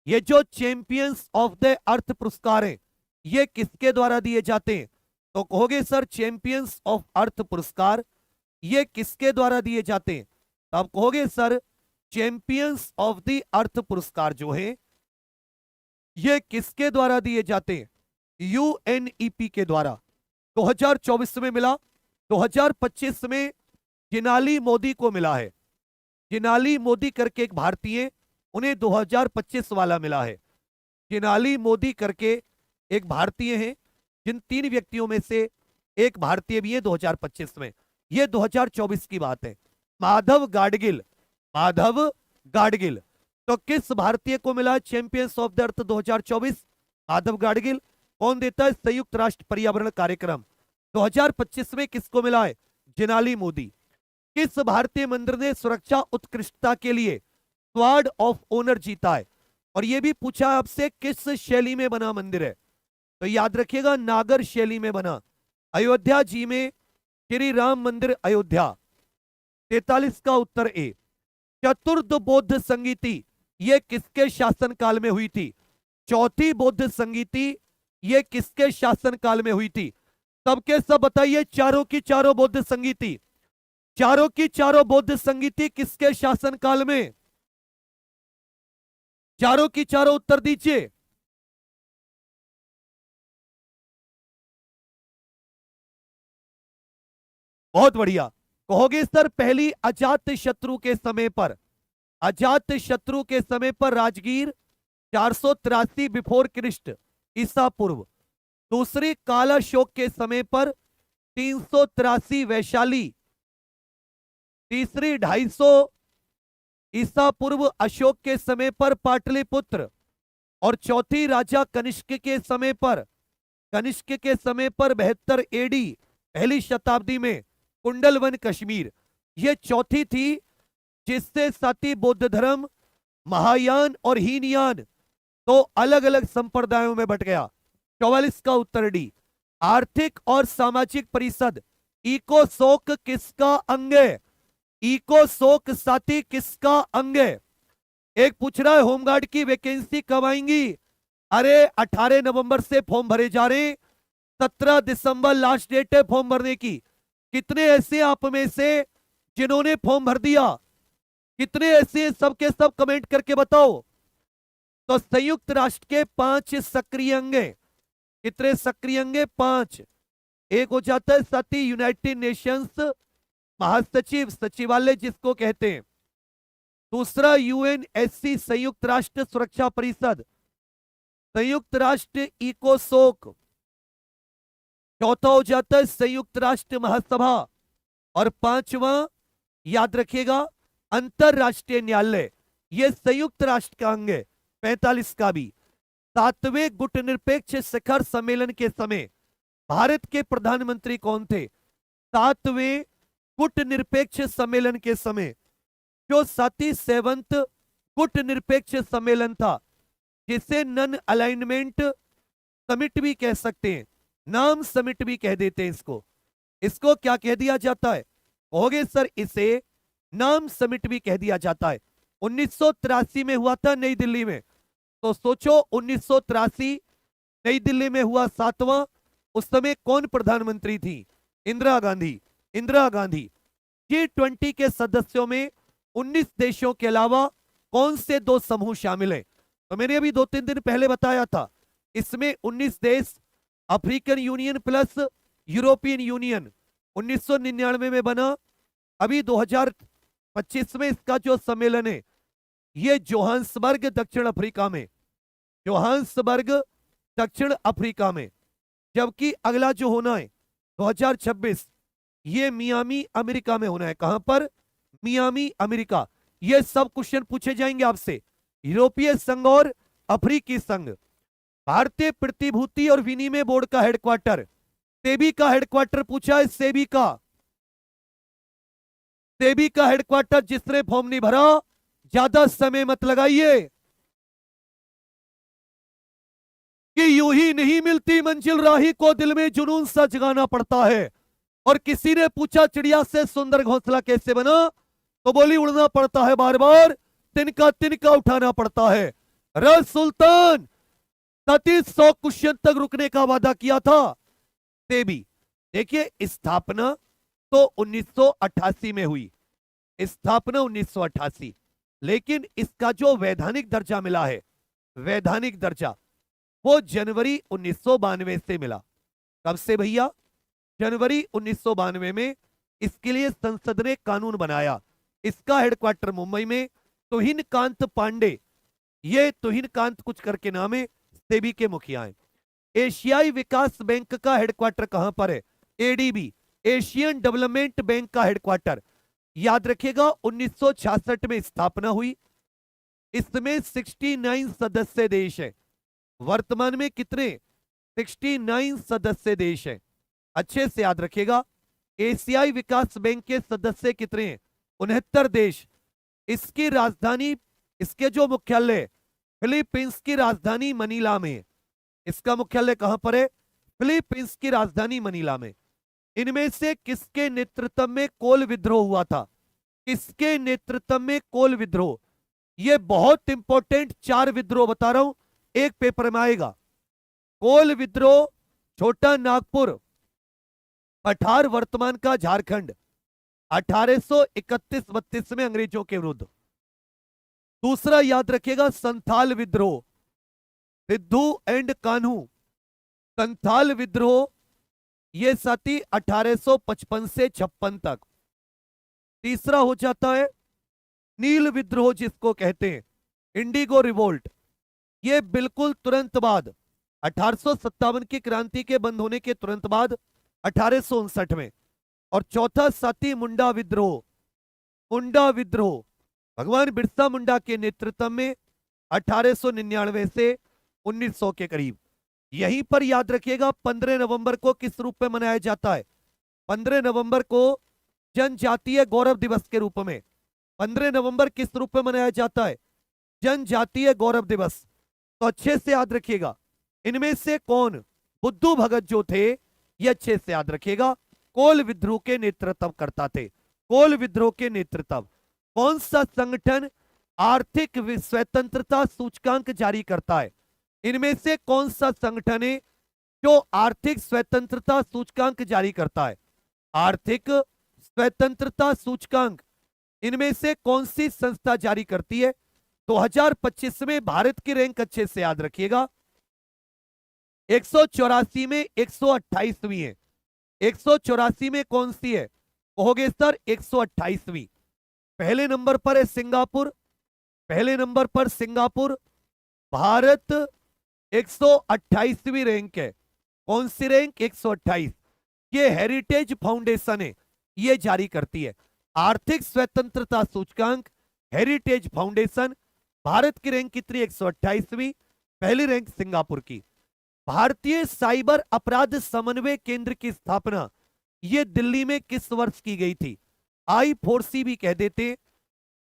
ये जो चैंपियंस ऑफ द अर्थ पुरस्कार है, ये किसके द्वारा दिए जाते हैं? तो कहोगे सर चैंपियंस ऑफ अर्थ पुरस्कार ये किसके द्वारा दिए जाते हैं? तो आप कहोगे sir champions of the earth पुरस्कार जो है ये किसके द्वारा दिए जाते हैं? UNEP के द्वारा। 2024 में मिला। 2025 में जिनाली मोदी को मिला है। जिनाली मोदी करके एक भारतीय, उन्हें 2025 वाला मिला है। जिनाली मोदी करके एक भारतीय हैं, जिन 3 व्यक्तियों में से एक भारतीय भी है 2025 में। ये 2024 की बात है। माधव गाडगिल, माधव गाडगिल। तो किस भारतीय को मिला champions of the earth 2024? Madhav Gadgil. कौन देता है? संयुक्त राष्ट्र पर्यावरण कार्यक्रम। 2025 में किसको मिला है? जिनाली मोदी। किस भारतीय मंदिर ने सुरक्षा उत्कृष्टता के लिए स्वार्ड ऑफ ऑनर जीता है? और यह भी पूछा आपसे किस शैली में बना मंदिर है? तो याद रखिएगा नागर शैली में बना। अयोध्या जी में श्री राम मंदिर अयोध्या। 43 का उत्तर ए। चतुर्थ बौद्ध संगीति ये किसके शासनकाल में हुई थी? चौथी बौद्ध संगीति ये किसके शासनकाल में हुई थी? सबके सब बताइए, चारों की चारों बौद्ध संगीति, चारों की चारों बौद्ध संगीति किसके शासनकाल में? चारों की चारों उत्तर दीजिए। बहुत बढ़िया। कहोगे सर पहली अजात शत्रु के समय पर, अजात शत्रु के समय पर राजगीर 483 बिफोर क्रिस्ट ईसा पूर्व, दूसरी कालाशोक के समय पर 383 वैशाली, तीसरी 250 ईसा पूर्व अशोक के समय पर पाटलिपुत्र, और चौथी राजा कनिष्क के समय पर, कनिष्क के समय पर 72 एडी पहली शताब्दी में कुंडलवन कश्मीर। ये चौथी थी जिससे साथी बौद्ध धर्म महायान और हीनयान तो अलग अलग संप्रदायों में बट गया। 44 का उत्तर डी। आर्थिक और सामाजिक परिषद इकोसोक किसका अंग है? इकोसोक साथी किसका अंग है? एक पूछ रहा है होमगार्ड की वैकेंसी कब आएंगी? अरे 18 नवंबर से फॉर्म भरे जा रहे, 17 दिसंबर लास्ट डेट है फॉर्म भरने की। कितने ऐसे आप में से जिन्होंने फॉर्म भर दिया? कितने ऐसे? सबके सब कमेंट करके बताओ। तो संयुक्त राष्ट्र के 5 सक्रिय अंग हैं। कितने सक्रिय अंग हैं? 5। एक हो जाता है साथी यूनाइटेड नेशंस महासचिव, सचिवालय जिसको कहते हैं। दूसरा यूएनएससी संयुक्त राष्ट्र सुरक्षा परिषद, संयुक्त राष्ट्र इकोसोक। चौथा हो जाता है संयुक्त राष्ट्र महासभा, और पांचवा याद रखिएगा अंतरराष्ट्रीय न्यायालय, यह संयुक्त राष्ट्र का अंग है। 45 का भी। 7वें गुटनिरपेक्ष शिखर सम्मेलन के समय भारत के प्रधानमंत्री कौन थे? 7वें गुटनिरपेक्ष सम्मेलन के समय जो 7th गुटनिरपेक्ष सम्मेलन था, जिसे नन अलाइनमेंट समिट भी कह सकते हैं, नाम समिट भी कह देते हैं इसको। इसको क्या कह दिया जाता है? कहोगे सर इसे नाम समिट भी कह दिया जाता है। 1983 में हुआ था नई दिल्ली में। तो सोचो 1983 नई दिल्ली में हुआ 7वां, उस समय कौन प्रधानमंत्री थी? इंदिरा गांधी। इंदिरा गांधी। G20 के सदस्यों में 19 देशों के अलावा कौन से 2 समूह शामिल हैं? तो मैंने अभी 2-3 दिन पहले बताया था, इसमें 19 देश African union plus European union 1999 में बना। अभी 2025 में इसका जो सम्मेलन है ये जोहान्सबर्ग दक्षिण अफ्रीका में, जोहान्सबर्ग दक्षिण अफ्रीका में। जबकि अगला जो होना है 2026 ये मियामी अमेरिका में होना है। कहां पर? Miami America. ये सब क्वेश्चन पूछे जाएंगे आपसे। यूरोपीय संघ और अफ्रीकी संघ। भारतीय प्रतिभूति और विनिमय बोर्ड का हेडक्वार्टर, सेबी का हेडक्वार्टर पूछा है। सेबी का, सेबी का हेडक्वार्टर। जिसने फॉर्म नहीं भरा ज्यादा समय मत लगाइए कि यूं ही नहीं मिलती मंजिल, राही को दिल में जुनून सा जगाना पड़ता है। और किसी ने पूछा चिड़िया से सुंदर घोंसला कैसे बना? तो बोली उड़ना पड़ता है बार बार, तिनका तिनका उठाना पड़ता है। रस सुल्तान 3700 क्वेश्चन तक रुकने का वादा किया था सेबी। देखिए स्थापना तो 1988 में हुई, स्थापना 1988, लेकिन इसका जो वैधानिक दर्जा मिला है, वैधानिक दर्जा, वो जनवरी 1992 से मिला। कब से भैया? जनवरी 1992 में इसके लिए संसद ने कानून बनाया। इसका हेडक्वार्टर मुंबई में। तुहिनकांत पांडे, ये तुहिनकांत कुछ करके नाम है, सेबी के मुखिया हैं। एशियाई विकास बैंक का हेडक्वार्टर कहां पर है? एडीबी, एशियन डेवलपमेंट बैंक का हेडक्वार्टर। याद रखिएगा 1966 में स्थापना हुई। इसमें 69 सदस्य देश हैं। वर्तमान में कितने? 69 सदस्य देश हैं। अच्छे से याद रखिएगा। एशियाई विकास बैंक के सदस्य कितने हैं? 69 देश। इसकी राजधानी, इसके जो मुख्यालय फिलीपींस की राजधानी मनीला में है। इसका मुख्यालय कहां पर है? फिलीपींस की राजधानी मनीला में। इनमें से किसके नेतृत्व में कोल विद्रोह हुआ था? किसके नेतृत्व में कोल विद्रोह? ये बहुत इंपॉर्टेंट 4 विद्रोह बता रहा हूं, एक पेपर में आएगा। कोल विद्रोह छोटा नागपुर, पठार वर्तमान का झारखंड, 1831-32 में अंग्रेजों के विरुद्ध। दूसरा याद रखिएगा संथाल विद्रोह, सिद्धू एंड कान्हू, संथाल विद्रोह, ये साथी 1855 से 56 तक। तीसरा हो जाता है नील विद्रोह जिसको कहते हैं, इंडिगो रिवोल्ट, ये बिल्कुल तुरंत बाद 1857 की क्रांति के बंद होने के तुरंत बाद 1859 में। और चौथा साथी मुंडा विद्रोह, मुंडा विद्रोह भगवान बिरसा मुंडा के नेतृत्व में 1899 से 1900 के करीब। यहीं पर याद रखिएगा 15 नवंबर को किस रूप में मनाया जाता है? 15 नवंबर को जनजातीय गौरव दिवस के रूप में। 15 नवंबर किस रूप में मनाया जाता है? जनजातीय गौरव दिवस। तो अच्छे से याद रखिएगा इनमें से कौन बुद्धू भगत जो थे, ये अच्छे से याद रखिएगा, कोल विद्रोह के नेतृत्व करता थे। कोल विद्रोह के नेतृत्व। कौन सा संगठन आर्थिक स्वतंत्रता सूचकांक जारी करता है? इनमें से कौन सा संगठन है जो आर्थिक स्वतंत्रता सूचकांक जारी करता है? आर्थिक स्वतंत्रता सूचकांक इनमें से कौन सी संस्था जारी करती है? 2025 में भारत की रैंक अच्छे से याद रखिएगा 184 में 128वीं है। 184 में कौन सी है? कहोगे सर 128वीं। पहले नंबर पर है सिंगापुर, पहले नंबर पर सिंगापुर, भारत 128वीं रैंक है। कौन सी रैंक? 128। ये हेरिटेज फाउंडेशन है, ये जारी करती है आर्थिक स्वतंत्रता सूचकांक। हेरिटेज फाउंडेशन, भारत की रैंक कितनी? 128वीं, पहली रैंक सिंगापुर की। भारतीय साइबर अपराध समन्वय केंद्र की स्थापना ये दिल्ली में किस वर्ष की गई थी? I4C भी कह देते,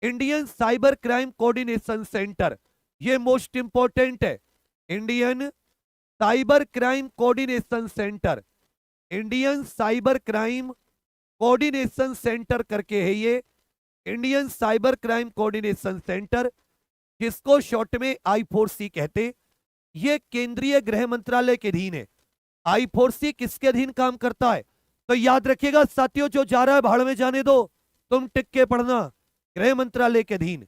Indian cyber crime coordination centre, ये मोस्ट इंपॉर्टेंट है। Indian cyber crime coordination centre, Indian cyber crime coordination centre करके है ये, Indian cyber crime coordination centre, जिसको शॉर्ट में I4C कहते। ये केंद्रीय गृह मंत्रालय के अधीन है। I4C किसके अधीन काम करता है? तो याद रखिएगा साथियों, जो जा रहा है भाड़ में जाने दो, तुम टिक के पढ़ना, गृह मंत्रालय के अधीन।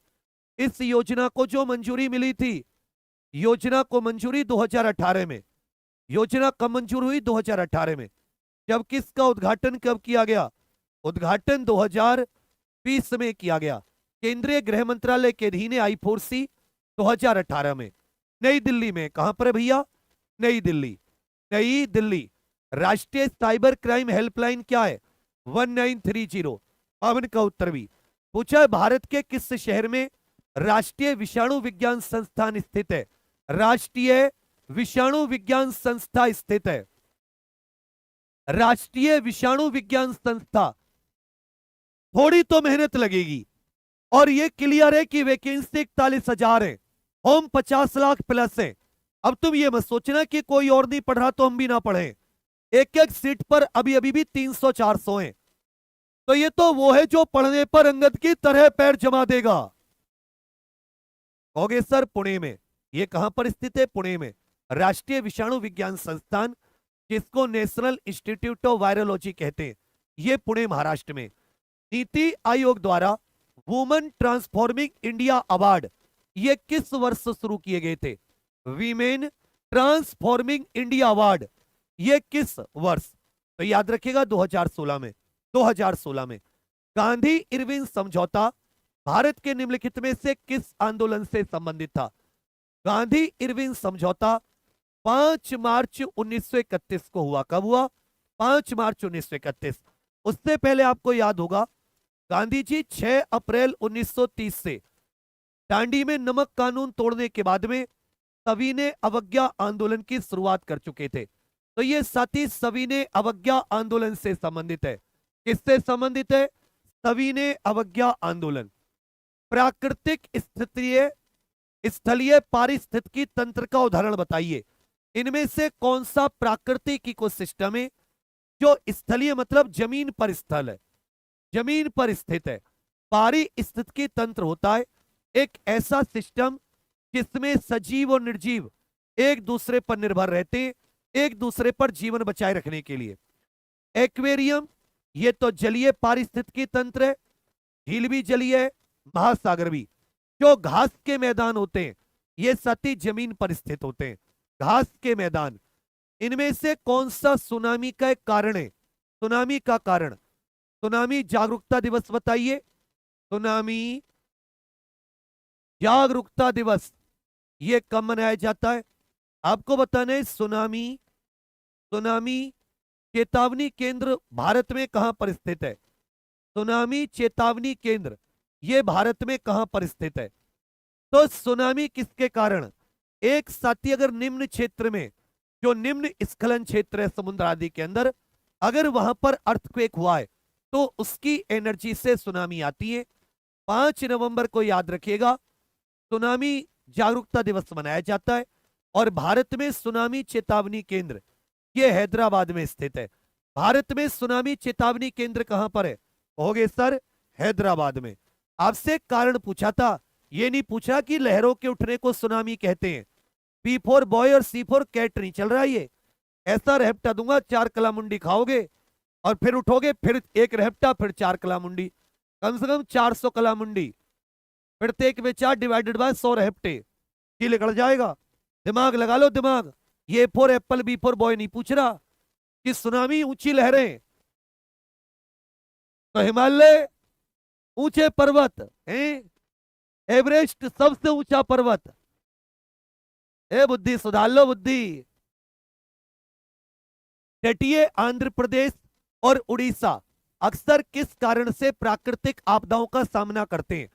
इस योजना को जो मंजूरी मिली थी, योजना को मंजूरी 2018 में। योजना कब मंजूर हुई? 2018 में। जब किसका उद्घाटन कब किया गया? उद्घाटन 2020 में किया गया। केंद्रीय गृह मंत्रालय के अधीन है I4C 2018 में, नई दिल्ली में। कहां पर है भैया? नई दिल्ली। नई दिल्ली। राष्ट्रीय साइबर क्राइम हेल्पलाइन क्या है? 1930। पावन का उत्तर भी पूछा है, भारत के किस शहर में राष्ट्रीय विषाणु विज्ञान संस्थान स्थित है? राष्ट्रीय विषाणु विज्ञान संस्था स्थित है। राष्ट्रीय विषाणु विज्ञान संस्था। थोड़ी तो मेहनत लगेगी और ये क्लियर है कि वैकेंसी 41,000 है, होम 50 लाख प्लस है। अब तुम ये मत सोचना कि कोई और नहीं पढ़ रहा तो हम भी ना पढ़ें। एक एक सीट पर अभी अभी भी 300-400 हैं। तो ये तो वो है जो पढ़ने पर अंगद की तरह पैर जमा देगा। कहोगे सर पुणे में। ये कहां पर स्थित है? पुणे में। राष्ट्रीय विषाणु विज्ञान संस्थान, जिसको नेशनल इंस्टीट्यूट ऑफ वायरोलॉजी कहते हैं, ये पुणे महाराष्ट्र में। नीति आयोग द्वारा वुमेन ट्रांसफॉर्मिंग इंडिया अवार्ड ये किस वर्ष शुरू किए गए थे? वीमेन ट्रांसफॉर्मिंग इंडिया अवार्ड ये किस वर्ष? तो याद रखिएगा 2016 में। 2016 में। गांधी इरविन समझौता भारत के निम्नलिखित में से किस आंदोलन से संबंधित था? गांधी इरविन समझौता 5 मार्च 1931 को हुआ। कब हुआ? 5 मार्च 1931। उससे पहले आपको याद होगा गांधी जी 6 अप्रैल 1930 से दांडी में नमक कानून तोड़ने के बाद में सविनय अवज्ञा आंदोलन की शुरुआत कर चुके थे। तो ये साथी सविनय अवज्ञा आंदोलन से संबंधित है। किससे संबंधित है? सविनय अवज्ञा आंदोलन। प्राकृतिक स्थलीय पारिस्थितिकी तंत्र का उदाहरण बताइए। इनमें से कौन सा प्राकृतिक इकोसिस्टम है जो स्थलीय मतलब जमीन पर स्थल है, जमीन पर स्थित है? पारिस्थितिकी तंत्र होता है एक ऐसा सिस्टम जिसमें सजीव और निर्जीव एक दूसरे पर निर्भर रहते हैं, एक दूसरे पर जीवन बचाए रखने के लिए। एक्वेरियम ये तो जलीय पारिस्थितिकी तंत्र है, झील भी जलीय है, महासागर भी। जो घास के मैदान होते हैं ये सतही जमीन पर स्थित होते हैं, घास के मैदान। इनमें से कौन सा सुनामी का एक कारण है? सुनामी का कारण, सुनामी जागरूकता दिवस बताइए। सुनामी जागरूकता दिवस ये कब मनाया जाता है? आपको बताना है सुनामी, सुनामी चेतावनी केंद्र भारत में कहां पर स्थित है? सुनामी चेतावनी केंद्र ये भारत में कहां पर स्थित है? तो सुनामी किसके कारण? एक साथी अगर निम्न क्षेत्र में, जो निम्न स्खलन क्षेत्र है समुद्र आदि के अंदर, अगर वहां पर अर्थक्वेक हुआ है तो उसकी एनर्जी से सुनामी आती है। 5 नवंबर को याद रखिएगा सुनामी जागरूकता दिवस मनाया जाता है। और भारत में सुनामी चेतावनी केंद्र ये हैदराबाद में स्थित है। भारत में सुनामी चेतावनी केंद्र कहां पर है? कहोगे सर हैदराबाद में। आपसे कारण पूछा था, ये नहीं पूछा कि लहरों के उठने को सुनामी कहते हैं। बी फॉर बॉय और सी फॉर कैट नहीं चल रहा है ये। ऐसा रहपटा दूंगा 4 कलामुंडी खाओगे और फिर उठोगे, फिर एक रहपटा, फिर 4 कलामुंडी, कम से कम 400 कलामुंडी, फिर तेक में 4 डिवाइडेड बाय 100 रहपटे, की निकल जाएगा। दिमाग लगा लो दिमाग। ये for apple B for boy नहीं पूछ रहा कि सुनामी ऊंची लहरें तो हिमालय, ऊंचे पर्वत हैं, एवरेस्ट सबसे ऊंचा पर्वत। ए बुद्धि सुधार लो बुद्धि। तटीय आंध्र प्रदेश और उड़ीसा अक्सर किस कारण से प्राकृतिक आपदाओं का सामना करते हैं?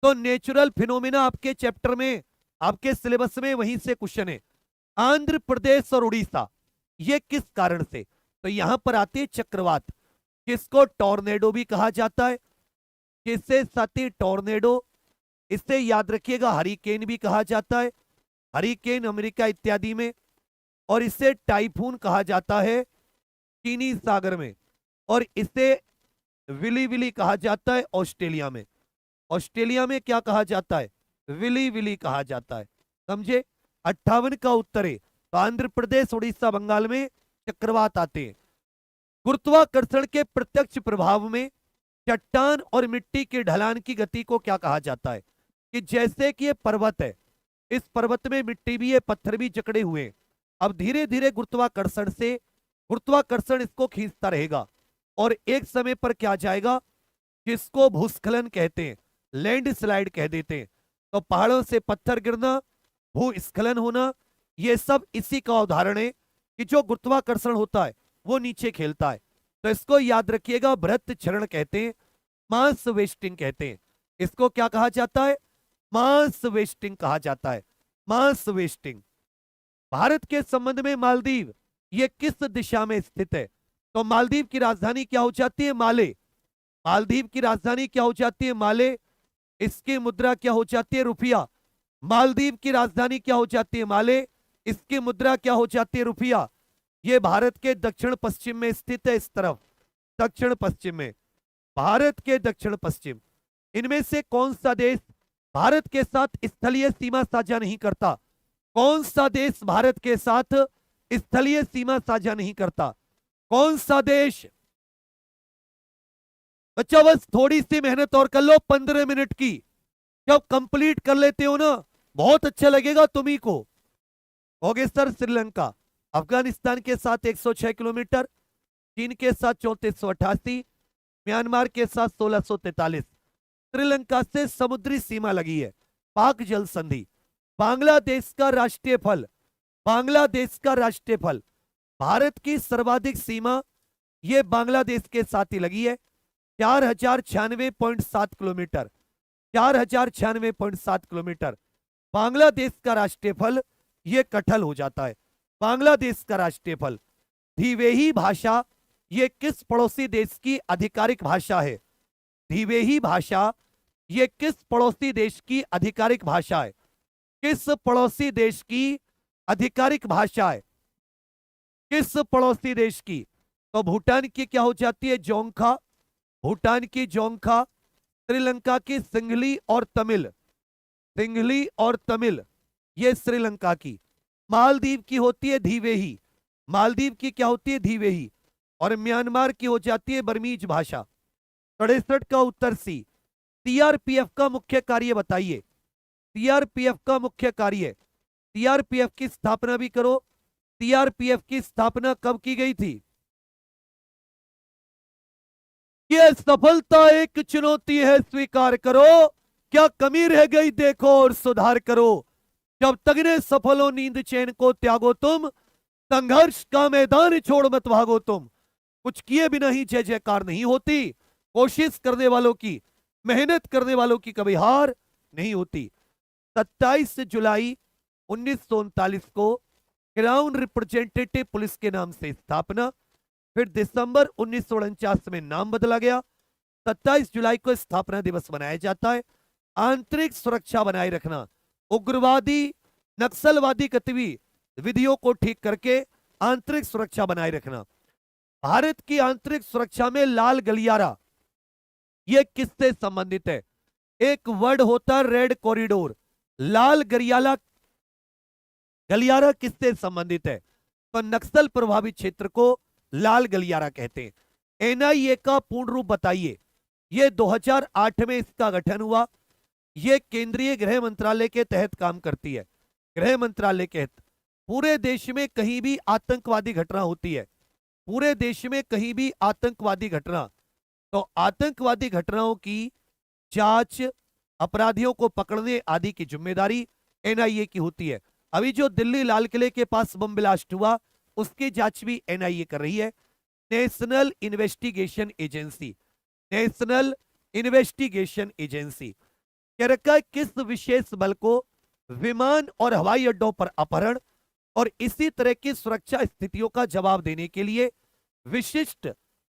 तो नेचुरल फिनोमिना आपके चैप्टर में, आपके सिलेबस में वहीं से क्वेश्चन है। आंध्र प्रदेश और उड़ीसा ये किस कारण से? तो यहां पर आते चक्रवात, किसको टॉर्नेडो भी कहा जाता है, किससे साथी टॉर्नेडो, इससे याद रखिएगा हरिकेन भी कहा जाता है, हरिकेन अमेरिका इत्यादि में, और इसे टाइफून कहा जाता है चीनी सागर में, और इसे विली विली कहा जाता है ऑस्ट्रेलिया में। ऑस्ट्रेलिया में क्या कहा जाता है? विली विली कहा जाता है। समझे? 58 का उत्तर है। तो आंध्र प्रदेश, उड़ीसा, बंगाल में चक्रवात आते हैं। गुरुत्वाकर्षण के प्रत्यक्ष प्रभाव में चट्टान और मिट्टी के ढलान की गति को क्या कहा जाता है? कि जैसे कि ये पर्वत है, इस पर्वत में मिट्टी भी है, पत्थर भी जकड़े हुए हैं। अब धीरे धीरे गुरुत्वाकर्षण से, गुरुत्वाकर्षण इसको खींचता रहेगा और एक समय पर क्या जाएगा, जिसको भूस्खलन कहते हैं, लैंड स्लाइड कह देते हैं। तो पहाड़ों से पत्थर गिरना, भूस्खलन होना, ये सब इसी का उदाहरण है कि जो गुरुत्वाकर्षण होता है वो नीचे खेलता है। तो इसको याद रखिएगा, भ्रत क्षरण कहते हैं, मास वेस्टिंग कहते हैं। इसको क्या कहा जाता है? मास वेस्टिंग कहा जाता है, मास वेस्टिंग। भारत के संबंध में मालदीव ये किस दिशा में स्थित है? तो मालदीव की राजधानी क्या हो जाती है? माले। मालदीव की राजधानी क्या हो जाती है? माले। इसकी मुद्रा क्या हो जाती है? रुपया। मालदीव की राजधानी क्या हो जाती है? माले। इसकी मुद्रा क्या हो जाती है? रुपया। ये भारत के दक्षिण पश्चिम में स्थित है, इस तरफ दक्षिण पश्चिम में, भारत के दक्षिण पश्चिम। इनमें से कौन सा देश भारत के साथ स्थलीय सीमा साझा नहीं करता? कौन सा देश भारत के साथ स्थलीय सीमा साझा नहीं करता? कौन सा देश? बच्चा बस थोड़ी सी मेहनत और कर लो, 15 मिनट की। जब कंप्लीट कर लेते हो ना, बहुत अच्छा लगेगा तुम्ही को। हो गए सर श्रीलंका, अफगानिस्तान के साथ 106 किलोमीटर, चीन के साथ 3488, म्यांमार के साथ 1643। श्रीलंका से समुद्री सीमा लगी है, पाक जल संधि। बांग्लादेश का राष्ट्रीय फल, बांग्लादेश का राष्ट्रीय फल, भारत की सर्वाधिक सीमा ये बांग्लादेश के साथ ही लगी है, 4096.7 किलोमीटर, 4096.7 किलोमीटर। बांग्लादेश का राष्ट्रीय फल ये कटहल हो जाता है, बांग्लादेश का राष्ट्रीय फल। धीवेही भाषा ये किस पड़ोसी देश की आधिकारिक भाषा है? धीवेही भाषा ये किस पड़ोसी देश की आधिकारिक भाषा है? किस पड़ोसी देश की आधिकारिक भाषा है? किस पड़ोसी देश की? तो भूटान की क्या हो जाती है? जोंगखा, भूटान की जोंगखा। श्रीलंका की सिंघली और तमिल, सिंघली और तमिल, ये श्रीलंका की। मालदीव की होती है धीवेही, मालदीव की क्या होती है धीवेही, और म्यांमार की हो जाती है बर्मीज भाषा। 63 का उत्तर सी। सीआरपीएफ का मुख्य कार्य बताइए, सीआरपीएफ का मुख्य कार्य। सीआरपीएफ की स्थापना भी करो, सीआरपीएफ की स्थापना कब की गई थी? यह सफलता एक चुनौती है, स्वीकार करो। क्या कमी रह गई देखो और सुधार करो। जब तगने सफलो नींद चैन को त्यागो तुम, संघर्ष का मैदान छोड़ मत भागो तुम। कुछ किए बिना ही जय जयकार नहीं होती, कोशिश करने वालों की, मेहनत करने वालों की कभी हार नहीं होती। 27 जुलाई 1939 को क्राउन रिप्रेजेंटेटिव पुलिस के नाम से स्थापना, फिर दिसंबर 1949 में नाम बदला गया। 27 जुलाई को स्थापना दिवस मनाया जाता है। आंतरिक सुरक्षा बनाए रखना, उग्रवादी नक्सलवादी गतिविधियों को ठीक करके आंतरिक सुरक्षा बनाए रखना। भारत की आंतरिक सुरक्षा में लाल गलियारा, यह किससे संबंधित है? एक वर्ड होता है रेड कॉरिडोर, लाल गलियारा किससे संबंधित है? तो नक्सल प्रभावित क्षेत्र को लाल गलियारा कहते हैं। एनआईए का पूर्ण रूप बताइए। यह 2008 में इसका गठन हुआ। यह केंद्रीय गृह मंत्रालय के तहत काम करती है। गृह मंत्रालय के तहत पूरे देश में कहीं भी आतंकवादी घटना होती है, पूरे देश में कहीं भी आतंकवादी घटना, तो आतंकवादी घटनाओं की जांच, अपराधियों को पकड़ने आदि की जिम्मेदारी एनआईए की होती है। अभी जो दिल्ली लाल किले के पास बम ब्लास्ट हुआ, उसकी जांच भी एनआईए कर रही है। National investigation agency, national investigation agency कह रखा है किस विशेष बल को विमान और हवाई अड्डों पर अपहरण और इसी तरह की सुरक्षा स्थितियों का जवाब देने के लिए विशिष्ट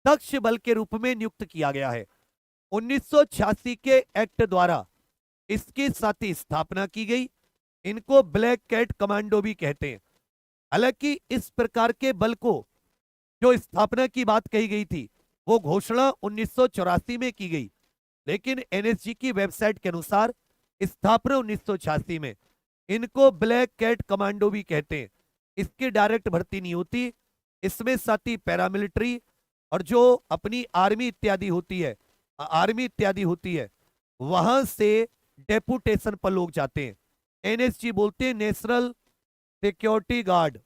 दक्ष बल के रूप में नियुक्त किया गया है। 1986 के एक्ट द्वारा इसकी साथ ही स्थापना की गई। इनको ब्लैक कैट कमांडो भी कहते हैं। हालांकि इस प्रकार के बल को जो स्थापना की बात कही गई थी, वो घोषणा 1984 में की गई, लेकिन एनएसजी की वेबसाइट के अनुसार स्थापना 1986 में। इनको ब्लैक कैट कमांडो भी कहते हैं। इसकी डायरेक्ट भर्ती नहीं होती, इसमें साथ ही पैरामिलिट्री और जो अपनी आर्मी इत्यादि होती है, आर्मी इत्यादि होती है, वहां से डेपुटेशन पर लोग जाते हैं। एनएसजी बोलते हैं national security guard,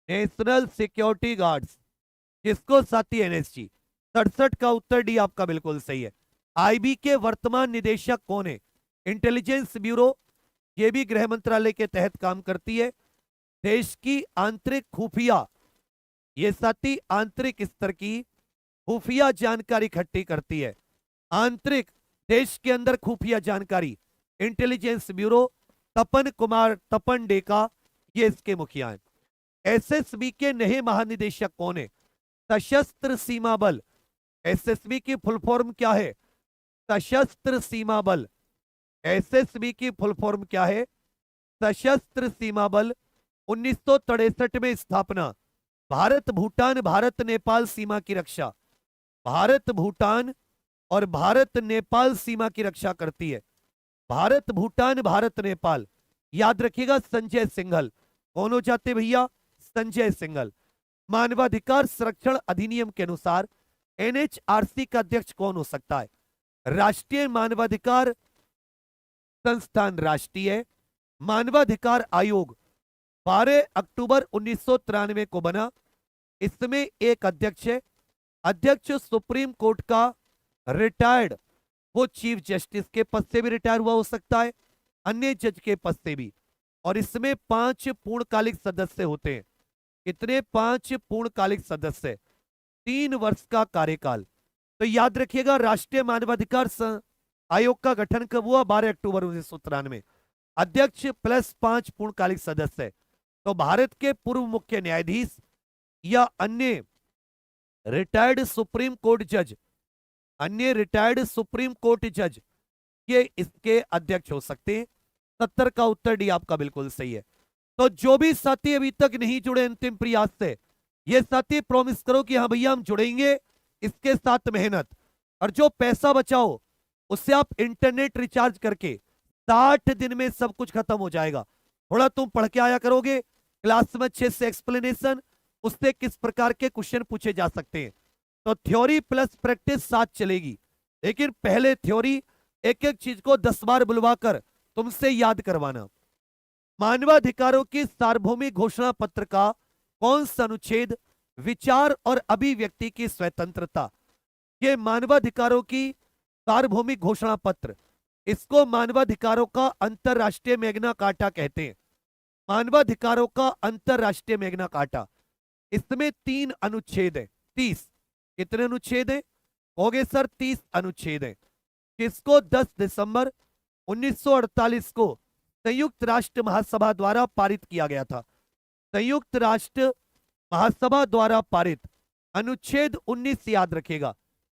national security guards, जिसको साथी एनएसजी। 67 का उत्तर डी आपका बिल्कुल सही है। आईबी के वर्तमान निदेशक कौन है? इंटेलिजेंस ब्यूरो, ये भी गृह मंत्रालय के तहत काम करती है। देश की आंतरिक खुफिया, ये साथी आंतरिक स्तर की खुफिया जानकारी इकट्ठी करती है। आंतरिक देश के अंदर खुफिया जानकारी, इंटेलिजेंस ब्यूरो, तपन कुमार तपन डेका, ये इसके मुखिया हैं। एसएसबी के नए महानिदेशक कौन है? सशस्त्र सीमा बल। एसएसबी की फुल फॉर्म क्या है? सशस्त्र सीमा बल। एसएसबी की फुल फॉर्म क्या है? सशस्त्र सीमा बल। 1963 में स्थापना। भारत भूटान भारत नेपाल सीमा की रक्षा, भारत भूटान और भारत नेपाल सीमा की रक्षा करती है। भारत भूटान भारत नेपाल, याद रखिएगा। संजय सिंघल कौन हो जाते भैया? संजय सिंघल। मानवाधिकार संरक्षण अधिनियम के अनुसार एनएचआरसी का अध्यक्ष कौन हो सकता है? राष्ट्रीय मानवाधिकार संस्थान, राष्ट्रीय मानवाधिकार आयोग 12 अक्टूबर 1993 को बना। इसमें एक अध्यक्ष है। अध्यक्ष सुप्रीम कोर्ट का रिटायर्ड, वो चीफ जस्टिस के पद से भी रिटायर हुआ हो सकता है, अन्य जज के पद से भी। और इसमें 5 पूर्णकालिक सदस्य होते हैं। कितने? 5 पूर्णकालिक सदस्य, 3 वर्ष का कार्यकाल। तो याद रखिएगा, राष्ट्रीय मानवाधिकार आयोग का गठन कब हुआ? 12 अक्टूबर 1993। अध्यक्ष प्लस 5 पूर्णकालिक सदस्य। तो भारत के पूर्व मुख्य न्यायाधीश या अन्य रिटायर्ड सुप्रीम कोर्ट जज, अन्य रिटायर्ड सुप्रीम कोर्ट जज, ये इसके अध्यक्ष हो सकते हैं। 70 का उत्तर डी आपका बिल्कुल सही है। तो जो भी साथी अभी तक नहीं जुड़े अंतिम प्रयास से, ये साथी प्रॉमिस करो कि हाँ भैया हम जुड़ेंगे, इसके साथ मेहनत। और जो पैसा बचाओ उससे आप इंटरनेट रिचार्ज करके 60 दिन में सब कुछ खत्म हो जाएगा। थोड़ा तुम पढ़ के आया करोगे क्लास में अच्छे से एक्सप्लेनेशन, उससे किस प्रकार के क्वेश्चन पूछे जा सकते हैं। तो थ्योरी प्लस प्रैक्टिस साथ चलेगी, लेकिन पहले थ्योरी एक एक चीज को 10 बार बुलवा कर तुमसे याद करवाना। मानवाधिकारों की सार्वभौमिक घोषणा पत्र का कौन सा अनुच्छेद विचार और अभिव्यक्ति की स्वतंत्रता? ये मानवाधिकारों की सार्वभौमिक घोषणा पत्र, इसको मानवाधिकारों का अंतरराष्ट्रीय मैग्ना कार्टा कहते हैं। मानवाधिकारों का अंतरराष्ट्रीय मैग्ना कार्टा, इसमें 3 अनुच्छेद है। 30 कितने अनुच्छेद है? होगे सर 30 अनुच्छेद है। किसको 10 दिसंबर 1948 को संयुक्त राष्ट्र महासभा द्वारा पारित किया गया था। संयुक्त राष्ट्र महासभा द्वारा पारित अनुच्छेद 19 याद रखेगा।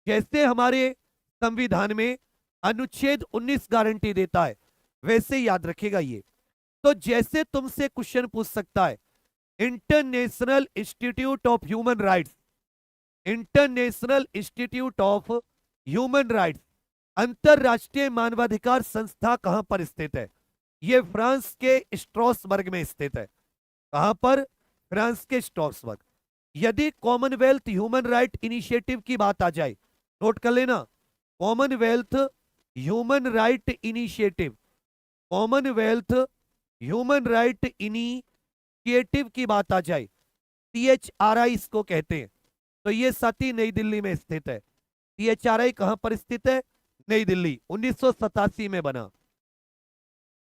जैसे हमारे संविधान में अनुच्छेद 19 गारंटी देता है, वैसे याद रखेगा ये। तो जैसे तुमसे क्वेश्चन पूछ सकता है international institute of human rights, international institute of human rights, अंतरराष्ट्रीय मानवाधिकार संस्था कहां पर स्थित है? यह फ्रांस के स्ट्रासबर्ग में स्थित है। कहां पर? फ्रांस के स्ट्रासबर्ग। यदि कॉमनवेल्थ ह्यूमन राइट इनिशिएटिव की बात आ जाए, नोट कर लेना, Commonwealth human right initiative, Commonwealth human right initiative की बात आ जाए, CHRI इसको कहते हैं। तो ये साथी नई दिल्ली में स्थित है। CHRI कहां पर स्थित है? नई दिल्ली, 1987 में बना।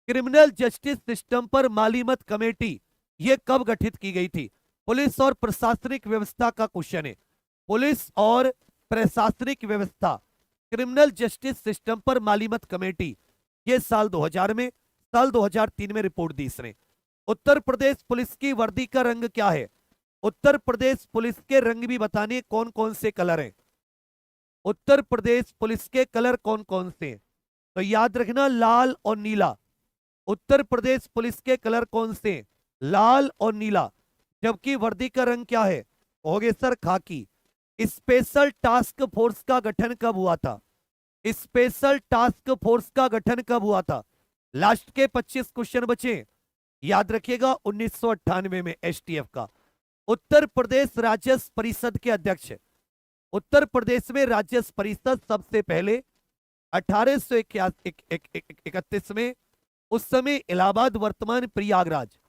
क्रिमिनल जस्टिस सिस्टम पर मालीमत कमेटी ये कब गठित की गई थी? पुलिस और प्रशासनिक व्यवस्था का क्वेश्चन है। पुलिस और प्रशासनिक व्यवस्था, क्रिमिनल जस्टिस सिस्टम पर मालीमत कमेटी, ये साल 2000 में, साल 2003 में रिपोर्ट दी इसने। उत्तर प्रदेश पुलिस की वर्दी का रंग क्या है? उत्तर प्रदेश पुलिस के रंग भी बताने कौन कौन से कलर हैं। उत्तर प्रदेश पुलिस के कलर कौन कौन से हैं? तो याद रखना लाल और नीला। उत्तर प्रदेश पुलिस के कलर कौन से हैं? लाल और नीला। जबकि वर्दी का रंग क्या है? होगे सर खाकी। स्पेशल टास्क फोर्स का गठन कब हुआ था? स्पेशल टास्क फोर्स का गठन कब हुआ था? लास्ट के 25 क्वेश्चन बचे, याद रखिएगा 1998 में STF का। उत्तर प्रदेश राजस्व परिषद के अध्यक्ष, उत्तर प्रदेश में राजस्व परिषद सबसे पहले 1831 में, उस समय इलाहाबाद वर्तमान प्रयागराज,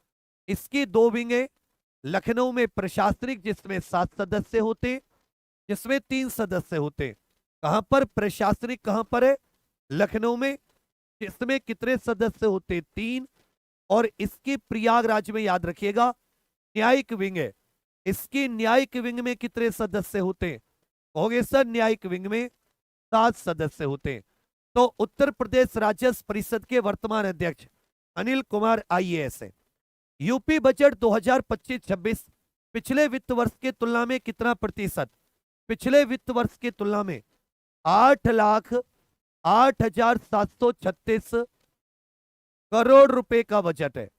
इसकी 2 विंग है। लखनऊ में प्रशासनिक जिसमें 7 सदस्य होते, जिसमें 3 सदस्य होते। कहां पर प्रशासनिक, कहां पर है? लखनऊ में। इसमें कितने सदस्य होते? 3। और इसकी प्रयागराज में याद रखिएगा न्यायिक विंग है। इसकी न्यायिक विंग में कितने सदस्य होते? होंगे सर न्यायिक विंग में 7 सदस्य होते। तो उत्तर प्रदेश राजस्व परिषद के वर्तमान अध्यक्ष अनिल कुमार IAS है। यूपी बजट 2025-26 पिछले वित्त वर्ष के तुलना में कितना प्रतिशत? पिछले वित्त वर्ष की तुलना में 8,08,736 करोड़ रुपए का बजट है,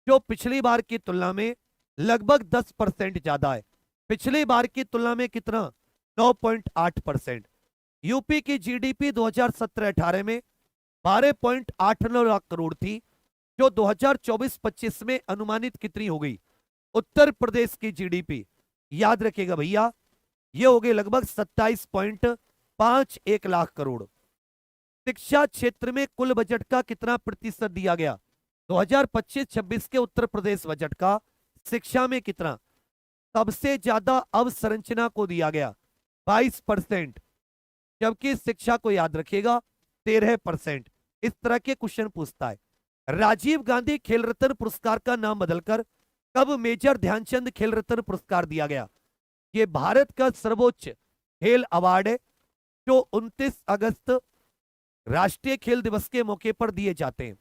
जो पिछली बार की तुलना में लगभग 10% ज्यादा है। पिछली बार की तुलना में कितना? 9.8%। यूपी की GDP 2017-18 में 12.89 लाख करोड़ थी, जो 2024-25 में अनुमानित कितनी हो गई? उत्तर प्रदेश की GDP याद रखिएगा भैया, ये हो गई लगभग 27.51 लाख करोड़। शिक्षा क्षेत्र में कुल बजट का कितना प्रतिशत दिया गया? 2025-26 के उत्तर प्रदेश बजट का शिक्षा में कितना? सबसे ज्यादा अवसंरचना को दिया गया 22%, जबकि शिक्षा को याद रखिएगा 13%। इस तरह के क्वेश्चन पूछता है। राजीव गांधी खेल रत्न पुरस्कार का नाम बदलकर कब मेजर ध्यानचंद खेल रत्न पुरस्कार दिया गया? ये भारत का सर्वोच्च खेल अवार्ड है, जो 29 अगस्त राष्ट्रीय खेल दिवस के मौके पर दिए जाते हैं।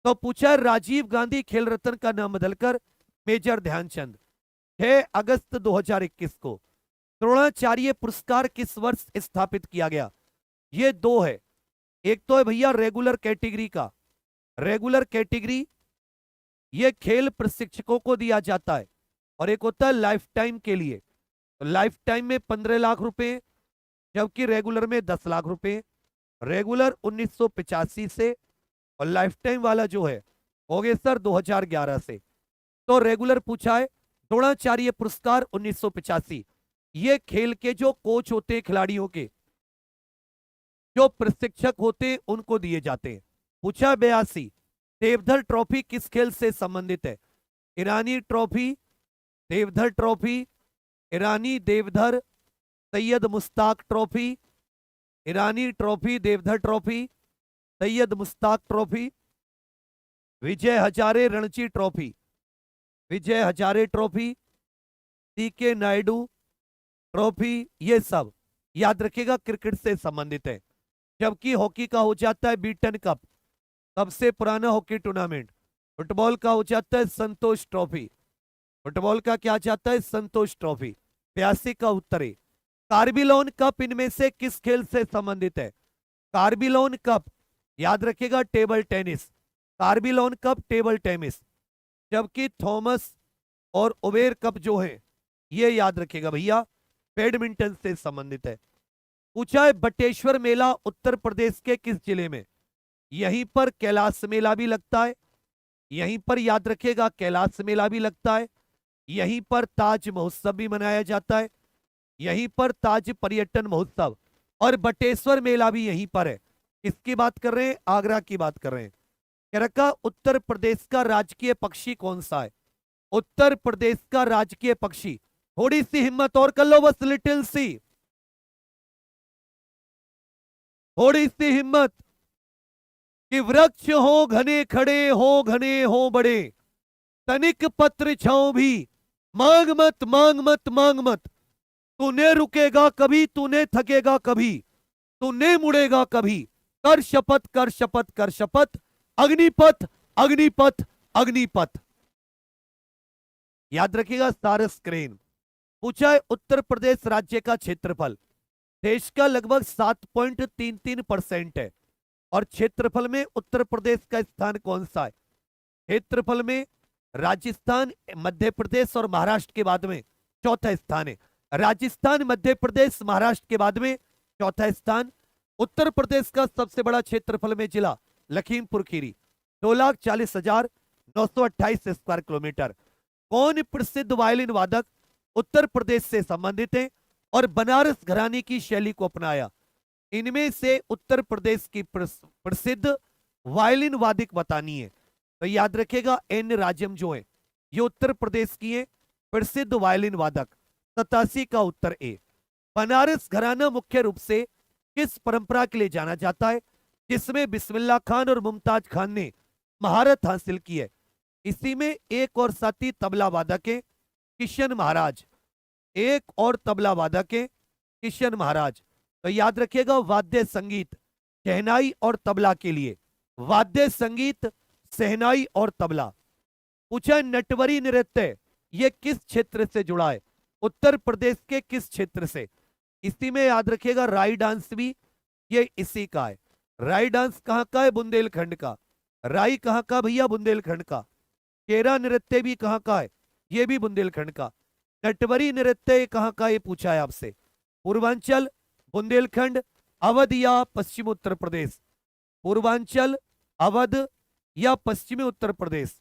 तो पूछा राजीव गांधी खेल रत्न का नाम बदलकर मेजर ध्यानचंद। 6 अगस्त 2021 को द्रोणाचार्य पुरस्कार किस वर्ष स्थापित किया गया? ये 2 है। एक तो है भैया रेगुलर कैटेगरी का, रेगुलर कैटेगरी ये खेल प्रशिक्षकों को दिया जाता है, और एक होता है लाइफ टाइम के लिए। तो लाइफ टाइम में 15 लाख रुपए, जबकि रेगुलर में 10 लाख रुपए, रेगुलर 1985 से और लाइफ टाइम वाला जो है हो गए सर 2011 से। तो रेगुलर पूछा है द्रोणाचार्य पुरस्कार 1985, ये खेल के जो कोच होते हैं खिलाड़ियों के, जो प्रशिक्षक होते हैं उनको दिए जाते हैं। पूछा 82 देवधर ट्रॉफी किस खेल से संबंधित है? Irani trophy, Deodhar trophy, Irani Deodhar, Syed Mushtaq trophy, Irani trophy, Deodhar trophy, Syed Mushtaq trophy, Vijay Hazare Ranji trophy, Vijay Hazare trophy, CK Naidu trophy, ये सब याद रखिएगा क्रिकेट से संबंधित है। जबकि हॉकी का हो जाता है बीटन कप, सबसे पुराना हॉकी टूर्नामेंट। फुटबॉल का हो जाता है संतोष ट्रॉफी, फुटबॉल का क्या जाता है संतोष ट्रॉफी। 82 का उत्तर है। कार्बिलोन कप इनमें से किस खेल से संबंधित है? कार्बिलोन कप याद रखिएगा table tennis, Corbillon cup table tennis. जबकि थॉमस और ओवेर कप जो है ये याद रखिएगा भैया बैडमिंटन से संबंधित है। पूछा है बटेश्वर मेला उत्तर प्रदेश के किस जिले में? यहीं पर कैलाश मेला भी लगता है, यहीं पर याद रखिएगा कैलाश मेला भी लगता है, यहीं पर ताज महोत्सव भी मनाया जाता है, यहीं पर ताज पर्यटन महोत्सव और बटेश्वर मेला भी यहीं पर है। किसकी बात कर रहे हैं? आगरा की बात कर रहे हैं। कह रखा उत्तर प्रदेश का राजकीय पक्षी कौन सा है? उत्तर प्रदेश का राजकीय पक्षी, थोड़ी सी हिम्मत और कर लो बस, लिटिल सी, थोड़ी सी हिम्मत। कि वृक्ष हो घने खड़े हो घने हो बड़े, तनिक पत्र छाओ भी, मांग मत मांग मत मांग मत। तूने रुकेगा कभी, तूने थकेगा कभी, तूने मुड़ेगा कभी, कर शपथ कर शपथ कर शपथ, अग्निपथ अग्निपथ अग्निपथ। याद रखिएगा सारस क्रेन। पूछा है उत्तर प्रदेश राज्य का क्षेत्रफल देश का लगभग 7.33% है और क्षेत्रफल में उत्तर प्रदेश का स्थान कौन सा है? क्षेत्रफल में राजस्थान, मध्य प्रदेश और महाराष्ट्र के बाद में चौथा स्थान है। राजस्थान, मध्य प्रदेश, महाराष्ट्र के बाद में चौथा स्थान। उत्तर प्रदेश का सबसे बड़ा क्षेत्रफल में जिला लखीमपुर खीरी, 2,40,928 स्क्वायर किलोमीटर। कौन प्रसिद्ध वायलिन वादक उत्तर प्रदेश से संबंधित है और बनारस घराने की शैली को अपनाया? इनमें से उत्तर प्रदेश की प्रसिद्ध वायलिन वादक बतानी है तो याद रखिएगा एन राजम जो है ये उत्तर प्रदेश की है प्रसिद्ध वायलिन वादक। 87 का उत्तर ए। बनारस घराना मुख्य रूप से किस परंपरा के लिए जाना जाता है जिसमें बिस्मिल्लाह खान और मुमताज खान ने महारत हासिल की है? इसी में एक और साथी तबला वादक है किशन महाराज, एक और तबला वादक है किशन महाराज। तो याद रखिएगा वाद्य संगीत शहनाई और तबला के लिए, वाद्य संगीत शहनाई और तबला। पूछा नटवरी नृत्य ये किस क्षेत्र से जुड़ा है? उत्तर प्रदेश के किस क्षेत्र से? इसी में याद रखिएगा राई डांस भी ये इसी का है। राई डांस कहां का है? बुंदेलखंड का। राई कहां का भैया? बुंदेलखंड का। केरा नृत्य भी कहां का है? ये भी बुंदेलखंड का। नटवरी नृत्य कहां का? ये पूछा है आपसे। पूर्वांचल, बुंदेलखंड, अवध या पश्चिम उत्तर प्रदेश? पूर्वांचल, अवध या पश्चिमी उत्तर प्रदेश?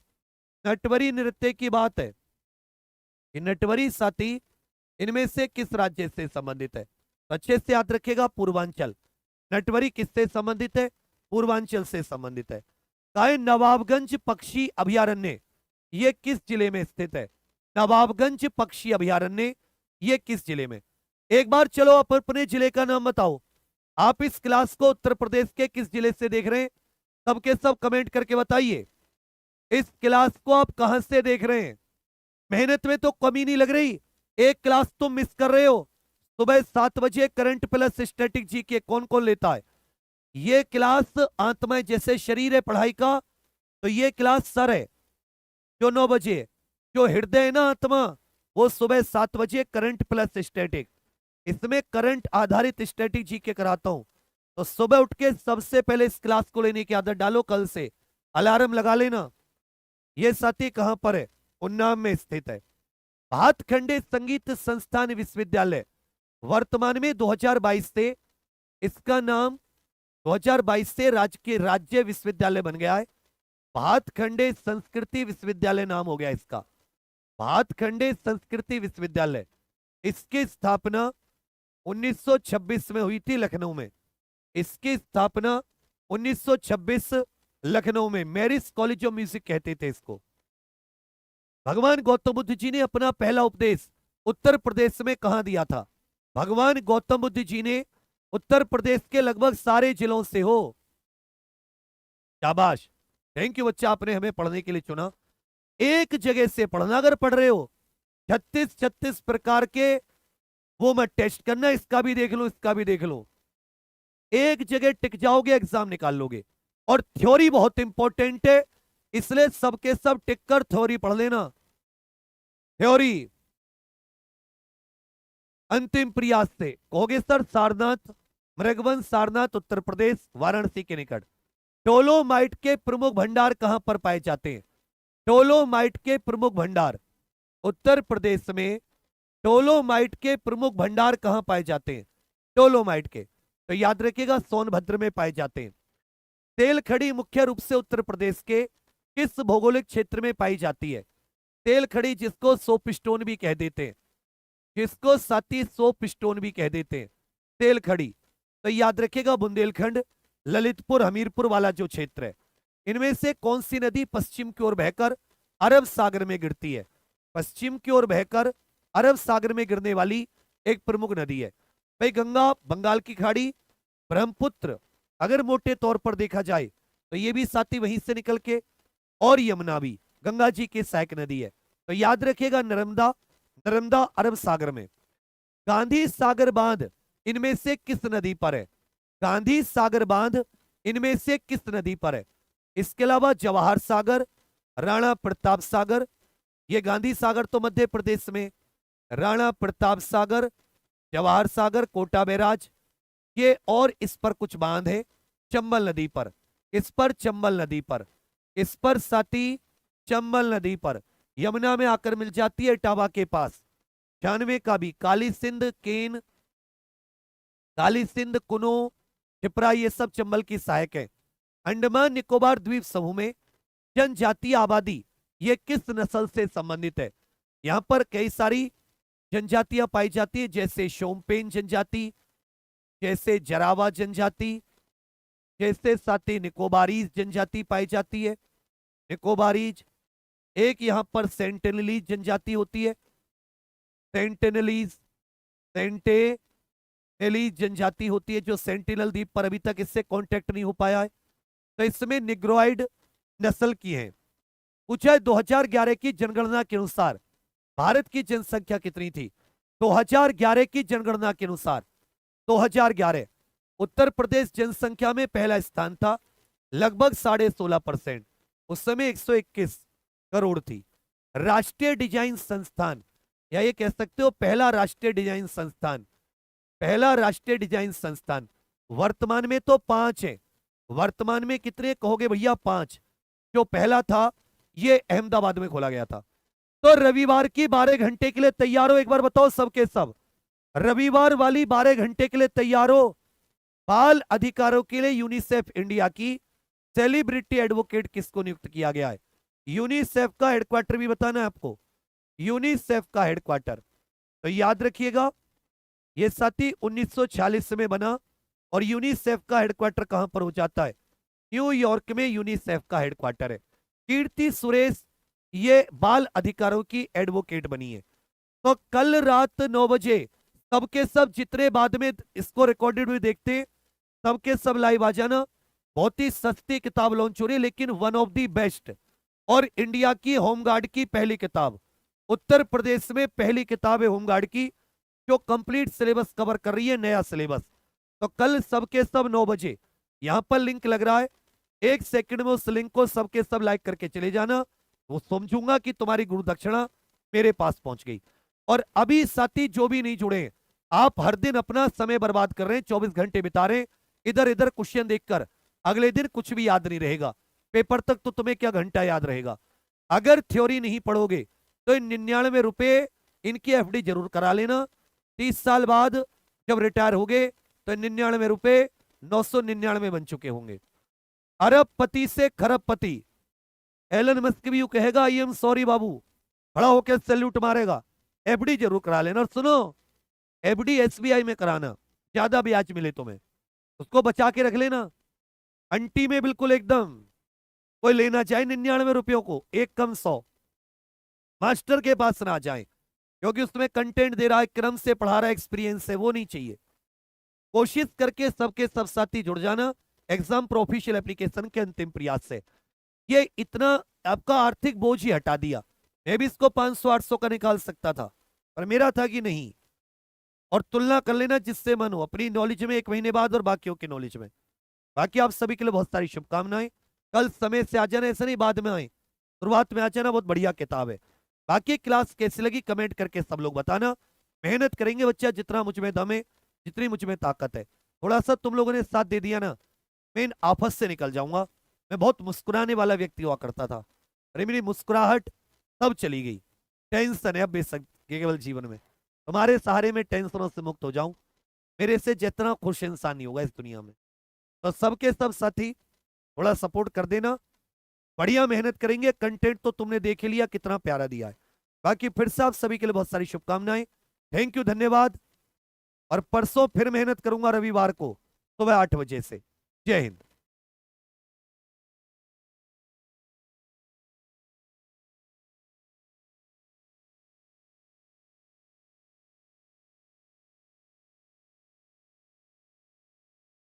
नटवरी नृत्य की बात है कि नटवरी साथी इनमें से किस राज्य से संबंधित है? अच्छे से याद रखिएगा पूर्वांचल। नटवरी किससे संबंधित है? पूर्वांचल से संबंधित है। काय नवाबगंज पक्षी अभयारण्य ये किस जिले में स्थित है? नवाबगंज पक्षी अभयारण्य ये किस जिले में? एक बार चलो आप अपने जिले का नाम बताओ। आप इस क्लास को उत्तर प्रदेश के किस जिले से देख रहे हैं? सबके सब कमेंट करके बताइए इस क्लास को आप कहां से देख रहे हैं। मेहनत में तो कमी नहीं लग रही, एक क्लास तुम मिस कर रहे हो। सुबह 7 बजे करंट प्लस स्टैटिक जी के कौन कौन लेता है? ये क्लास आत्मा जैसे शरीर है पढ़ाई का, तो ये क्लास सर है जो 9 बजे, जो हृदय है ना आत्मा वो सुबह 7 बजे करंट प्लस स्टैटिक। इसमें करंट आधारित स्टैटिक जी के कराता हूं, तो सुबह उठ के सबसे पहले इस क्लास को लेने की आदत डालो। कल से अलार्म लगा लेना। ये साथी कहां पर है? उन्नाव में स्थित है। भातखंडे संगीत संस्थान विश्वविद्यालय वर्तमान में 2022 से इसका नाम 2022 से राज्य विश्वविद्यालय बन गया है। भातखंडे संस्कृति विश्वविद्यालय नाम हो गया इसका, भातखंडे संस्कृति विश्वविद्यालय। इसकी स्थापना 1926 में हुई थी लखनऊ में। इसकी स्थापना 1926 लखनऊ में, मैरिज कॉलेज ऑफ म्यूजिक कहते थे इसको। भगवान गौतम बुद्ध जी ने अपना पहला उपदेश उत्तर प्रदेश में कहां दिया था? भगवान गौतम बुद्ध जी ने उत्तर प्रदेश के लगभग सारे जिलों से हो। शाबाश, थैंक यू बच्चा, आपने हमें पढ़ने के लिए चुना। एक जगह से पढ़ना, अगर पढ़ रहे हो 36 प्रकार के वो मत टेस्ट करना, इसका भी देख लो, इसका भी देख लो। एक जगह टिक जाओगे, एग्जाम निकाल लोगे। और थ्योरी बहुत इंपॉर्टेंट है, इसलिए सबके सब टिक कर थ्योरी पढ़ लेना। थ्योरी अंतिम प्रयास से कहोगे सर सारनाथ, मृगवन सारनाथ उत्तर प्रदेश वाराणसी के निकट। डोलोमाइट के प्रमुख भंडार कहां पर पाए जाते हैं? डोलोमाइट के प्रमुख भंडार उत्तर प्रदेश में, डोलोमाइट के प्रमुख भंडार कहां पाए जाते हैं? डोलोमाइट के, तो याद रखिएगा सोनभद्र में पाए जाते हैं। तेलखड़ी मुख्य रूप से उत्तर प्रदेश के किस भौगोलिक क्षेत्र में पाई जाती है? तेलखड़ी, जिसको सोप स्टोन भी कह देते हैं, जिसको साथी सोप स्टोन भी कह देते हैं, तेलखड़ी। तो याद रखिएगा बुंदेलखंड, ललितपुर, हमीरपुर वाला जो क्षेत्र है। इनमें से कौन सी नदी पश्चिम की ओर बहकर अरब सागर में गिरती है? पश्चिम की ओर बहकर अरब सागर में गिरने वाली एक प्रमुख नदी है भाई गंगा, बंगाल की खाड़ी, ब्रह्मपुत्र, अगर मोटे तौर पर देखा जाए तो ये भी साथी वहीं से निकल के, और यमुना भी गंगा जी की सहायक नदी है। तो याद रखिएगा नर्मदा, नर्मदा अरब सागर में। गांधी सागर बांध इनमें से किस नदी पर है? गांधी सागर बांध इनमें से किस नदी पर है? इसके अलावा जवाहर सागर, राणा प्रताप सागर, ये गांधी सागर तो मध्य प्रदेश में, राणा प्रताप सागर, जवाहर सागर, कोटा बैराज, ये, और इस पर कुछ बांध है चंबल नदी पर, इस पर चंबल नदी पर, इस पर साथी चंबल नदी पर, यमुना में आकर मिल जाती है इटावा के पास। 96 का भी काली सिंध, केन, काली सिंध, कुनो, छिपरा, ये सब चंबल की सहायक है। अंडमान निकोबार द्वीप समूह में जनजातीय आबादी ये किस नस्ल से संबंधित है? यहां पर कई सारी जनजातियां पाई जाती है, जैसे शोम्पेन जनजाति, जैसे जरावा जनजाति, जैसे साथी निकोबारीज जनजाति पाई जाती है, निकोबारीज। एक यहां पर सेंटिनलीज जनजाति होती है, सेंटिनलीज, सेंटिनलीज जनजाति होती है, जो सेंटिनल द्वीप पर अभी तक इससे कांटेक्ट नहीं हो पाया है। तो इसमें निग्रोइड नस्ल की है। पूछा है 2011 की जनगणना के अनुसार भारत की जनसंख्या कितनी थी? 2011 की जनगणना के अनुसार 2011 उत्तर प्रदेश जनसंख्या में पहला स्थान था, लगभग 16.5%। उस समय 121 करोड़ थी। राष्ट्रीय डिजाइन संस्थान, या ये कह सकते हो पहला राष्ट्रीय डिजाइन संस्थान, पहला राष्ट्रीय डिजाइन संस्थान। वर्तमान में तो 5 है, वर्तमान में कितने कहोगे भैया? 5। जो पहला था ये अहमदाबाद में खोला गया था। तो रविवार की 12 घंटे के लिए तैयार हो? एक बार बताओ सबके सब, रविवार वाली 12 घंटे के लिए तैयार हो? बाल अधिकारों के लिए यूनिसेफ इंडिया की सेलिब्रिटी एडवोकेट किसको नियुक्त किया गया है? यूनिसेफ का हेडक्वार्टर भी बताना है आपको, यूनिसेफ का हेडक्वार्टर। तो याद रखिएगा ये साथी 1946 में बना, और यूनिसेफ का हेडक्वार्टर कहां पर हो जाता है? न्यूयॉर्क में यूनिसेफ का हेडक्वार्टर है। कीर्ति सुरेश ये बाल अधिकारों की एडवोकेट बनी है। तो कल रात 9 बजे सबके सब जितने बाद में इसको रिकॉर्डेड भी देखते, सबके सब लाइव आ जाना। बहुत ही सस्ती किताब लॉन्च हो रही है, लेकिन वन ऑफ दी बेस्ट, और इंडिया की होमगार्ड की पहली किताब, उत्तर प्रदेश में पहली किताब है होमगार्ड की, जो कंप्लीट सिलेबस कवर कर रही है, नया सिलेबस। तो कल सबके सब 9 बजे यहां पर लिंक लग रहा है, 1 सेकंड में उस लिंक को सबके सब लाइक करके चले जाना। वो समझूंगा कि तुम्हारी गुरु दक्षिणा मेरे पास पहुंच गई। और अभी साथी जो भी नहीं जुड़े, आप हर दिन अपना समय बर्बाद कर रहे हैं, 24 घंटे बिता रहे हैं इधर इधर क्वेश्चन देखकर, अगले दिन कुछ भी याद नहीं रहेगा, पेपर तक तो तुम्हें क्या घंटा याद रहेगा। अगर थ्योरी नहीं पढ़ोगे तो इन 99 रुपए इनकी एफडी जरूर करा लेना, 30 साल बाद जब रिटायर हो गए तो 99 रुपए 999 बन चुके होंगे। अरबपति से खरबपति। एलन मस्क भी यूं कहेगा आई एम सॉरी बाबू, खड़ा होकर सैल्यूट मारेगा। एफडी जरूर करा लेना। और सुनो, एफडी एसबीआई में कराना, ज्यादा ब्याज मिले तुम्हें, उसको बचा के रख लेना। अंटी में बिल्कुल एकदम, कोई लेना चाहे 99 रुपयों को, एक कम 100, मास्टर के पास ना जाए, क्योंकि उसमें कंटेंट दे रहा है, क्रम से पढ़ा रहा है, एक्सपीरियंस है, वो नहीं चाहिए। कोशिश करके सबके सब साथी जुड़ जाना एग्जाम प्रोफिशियल एप्लीकेशन के अंतिम प्रयास से। ये इतना आपका आर्थिक बोझ ही हटा दिया। मैं भी इसको 500-800 का निकाल सकता था, पर मेरा था कि नहीं। और तुलना कर लेना जिससे मन हो, अपनी नॉलेज में 1 महीने बाद और बाकियों की नॉलेज में। बाकी आप सभी के लिए बहुत सारी शुभकामनाएं। कल समय से आ जाना, ऐसा नहीं बाद में आए, शुरुआत में आ जाना। बहुत बढ़िया किताब है। बाकी क्लास कैसी लगी कमेंट करके सब लोग बताना। मेहनत करेंगे बच्चा, जितना मुझ में दम है, जितनी मुझ में ताकत है। थोड़ा सा तुम लोगों ने साथ दे दिया ना, मैं इन आफत से निकल जाऊंगा। मैं बहुत मुस्कुराने वाला व्यक्ति हुआ करता था, अरे मेरी मुस्कुराहट सब चली गई। टेंशन है अब बेशक केवल जीवन में, तुम्हारे सहारे में टेंशनों से मुक्त हो जाऊं। मेरे से जितना खुश इंसान नहीं होगा इस दुनिया में। तो सबके सब साथी थोड़ा सपोर्ट कर देना, बढ़िया मेहनत करेंगे। कंटेंट तो तुमने देख ही लिया कितना प्यारा दिया है। बाकी फिर से आप सभी के लिए बहुत सारी शुभकामनाएं। थैंक यू, धन्यवाद। और परसों फिर मेहनत करूंगा रविवार को सुबह 8 बजे से। जय हिंद।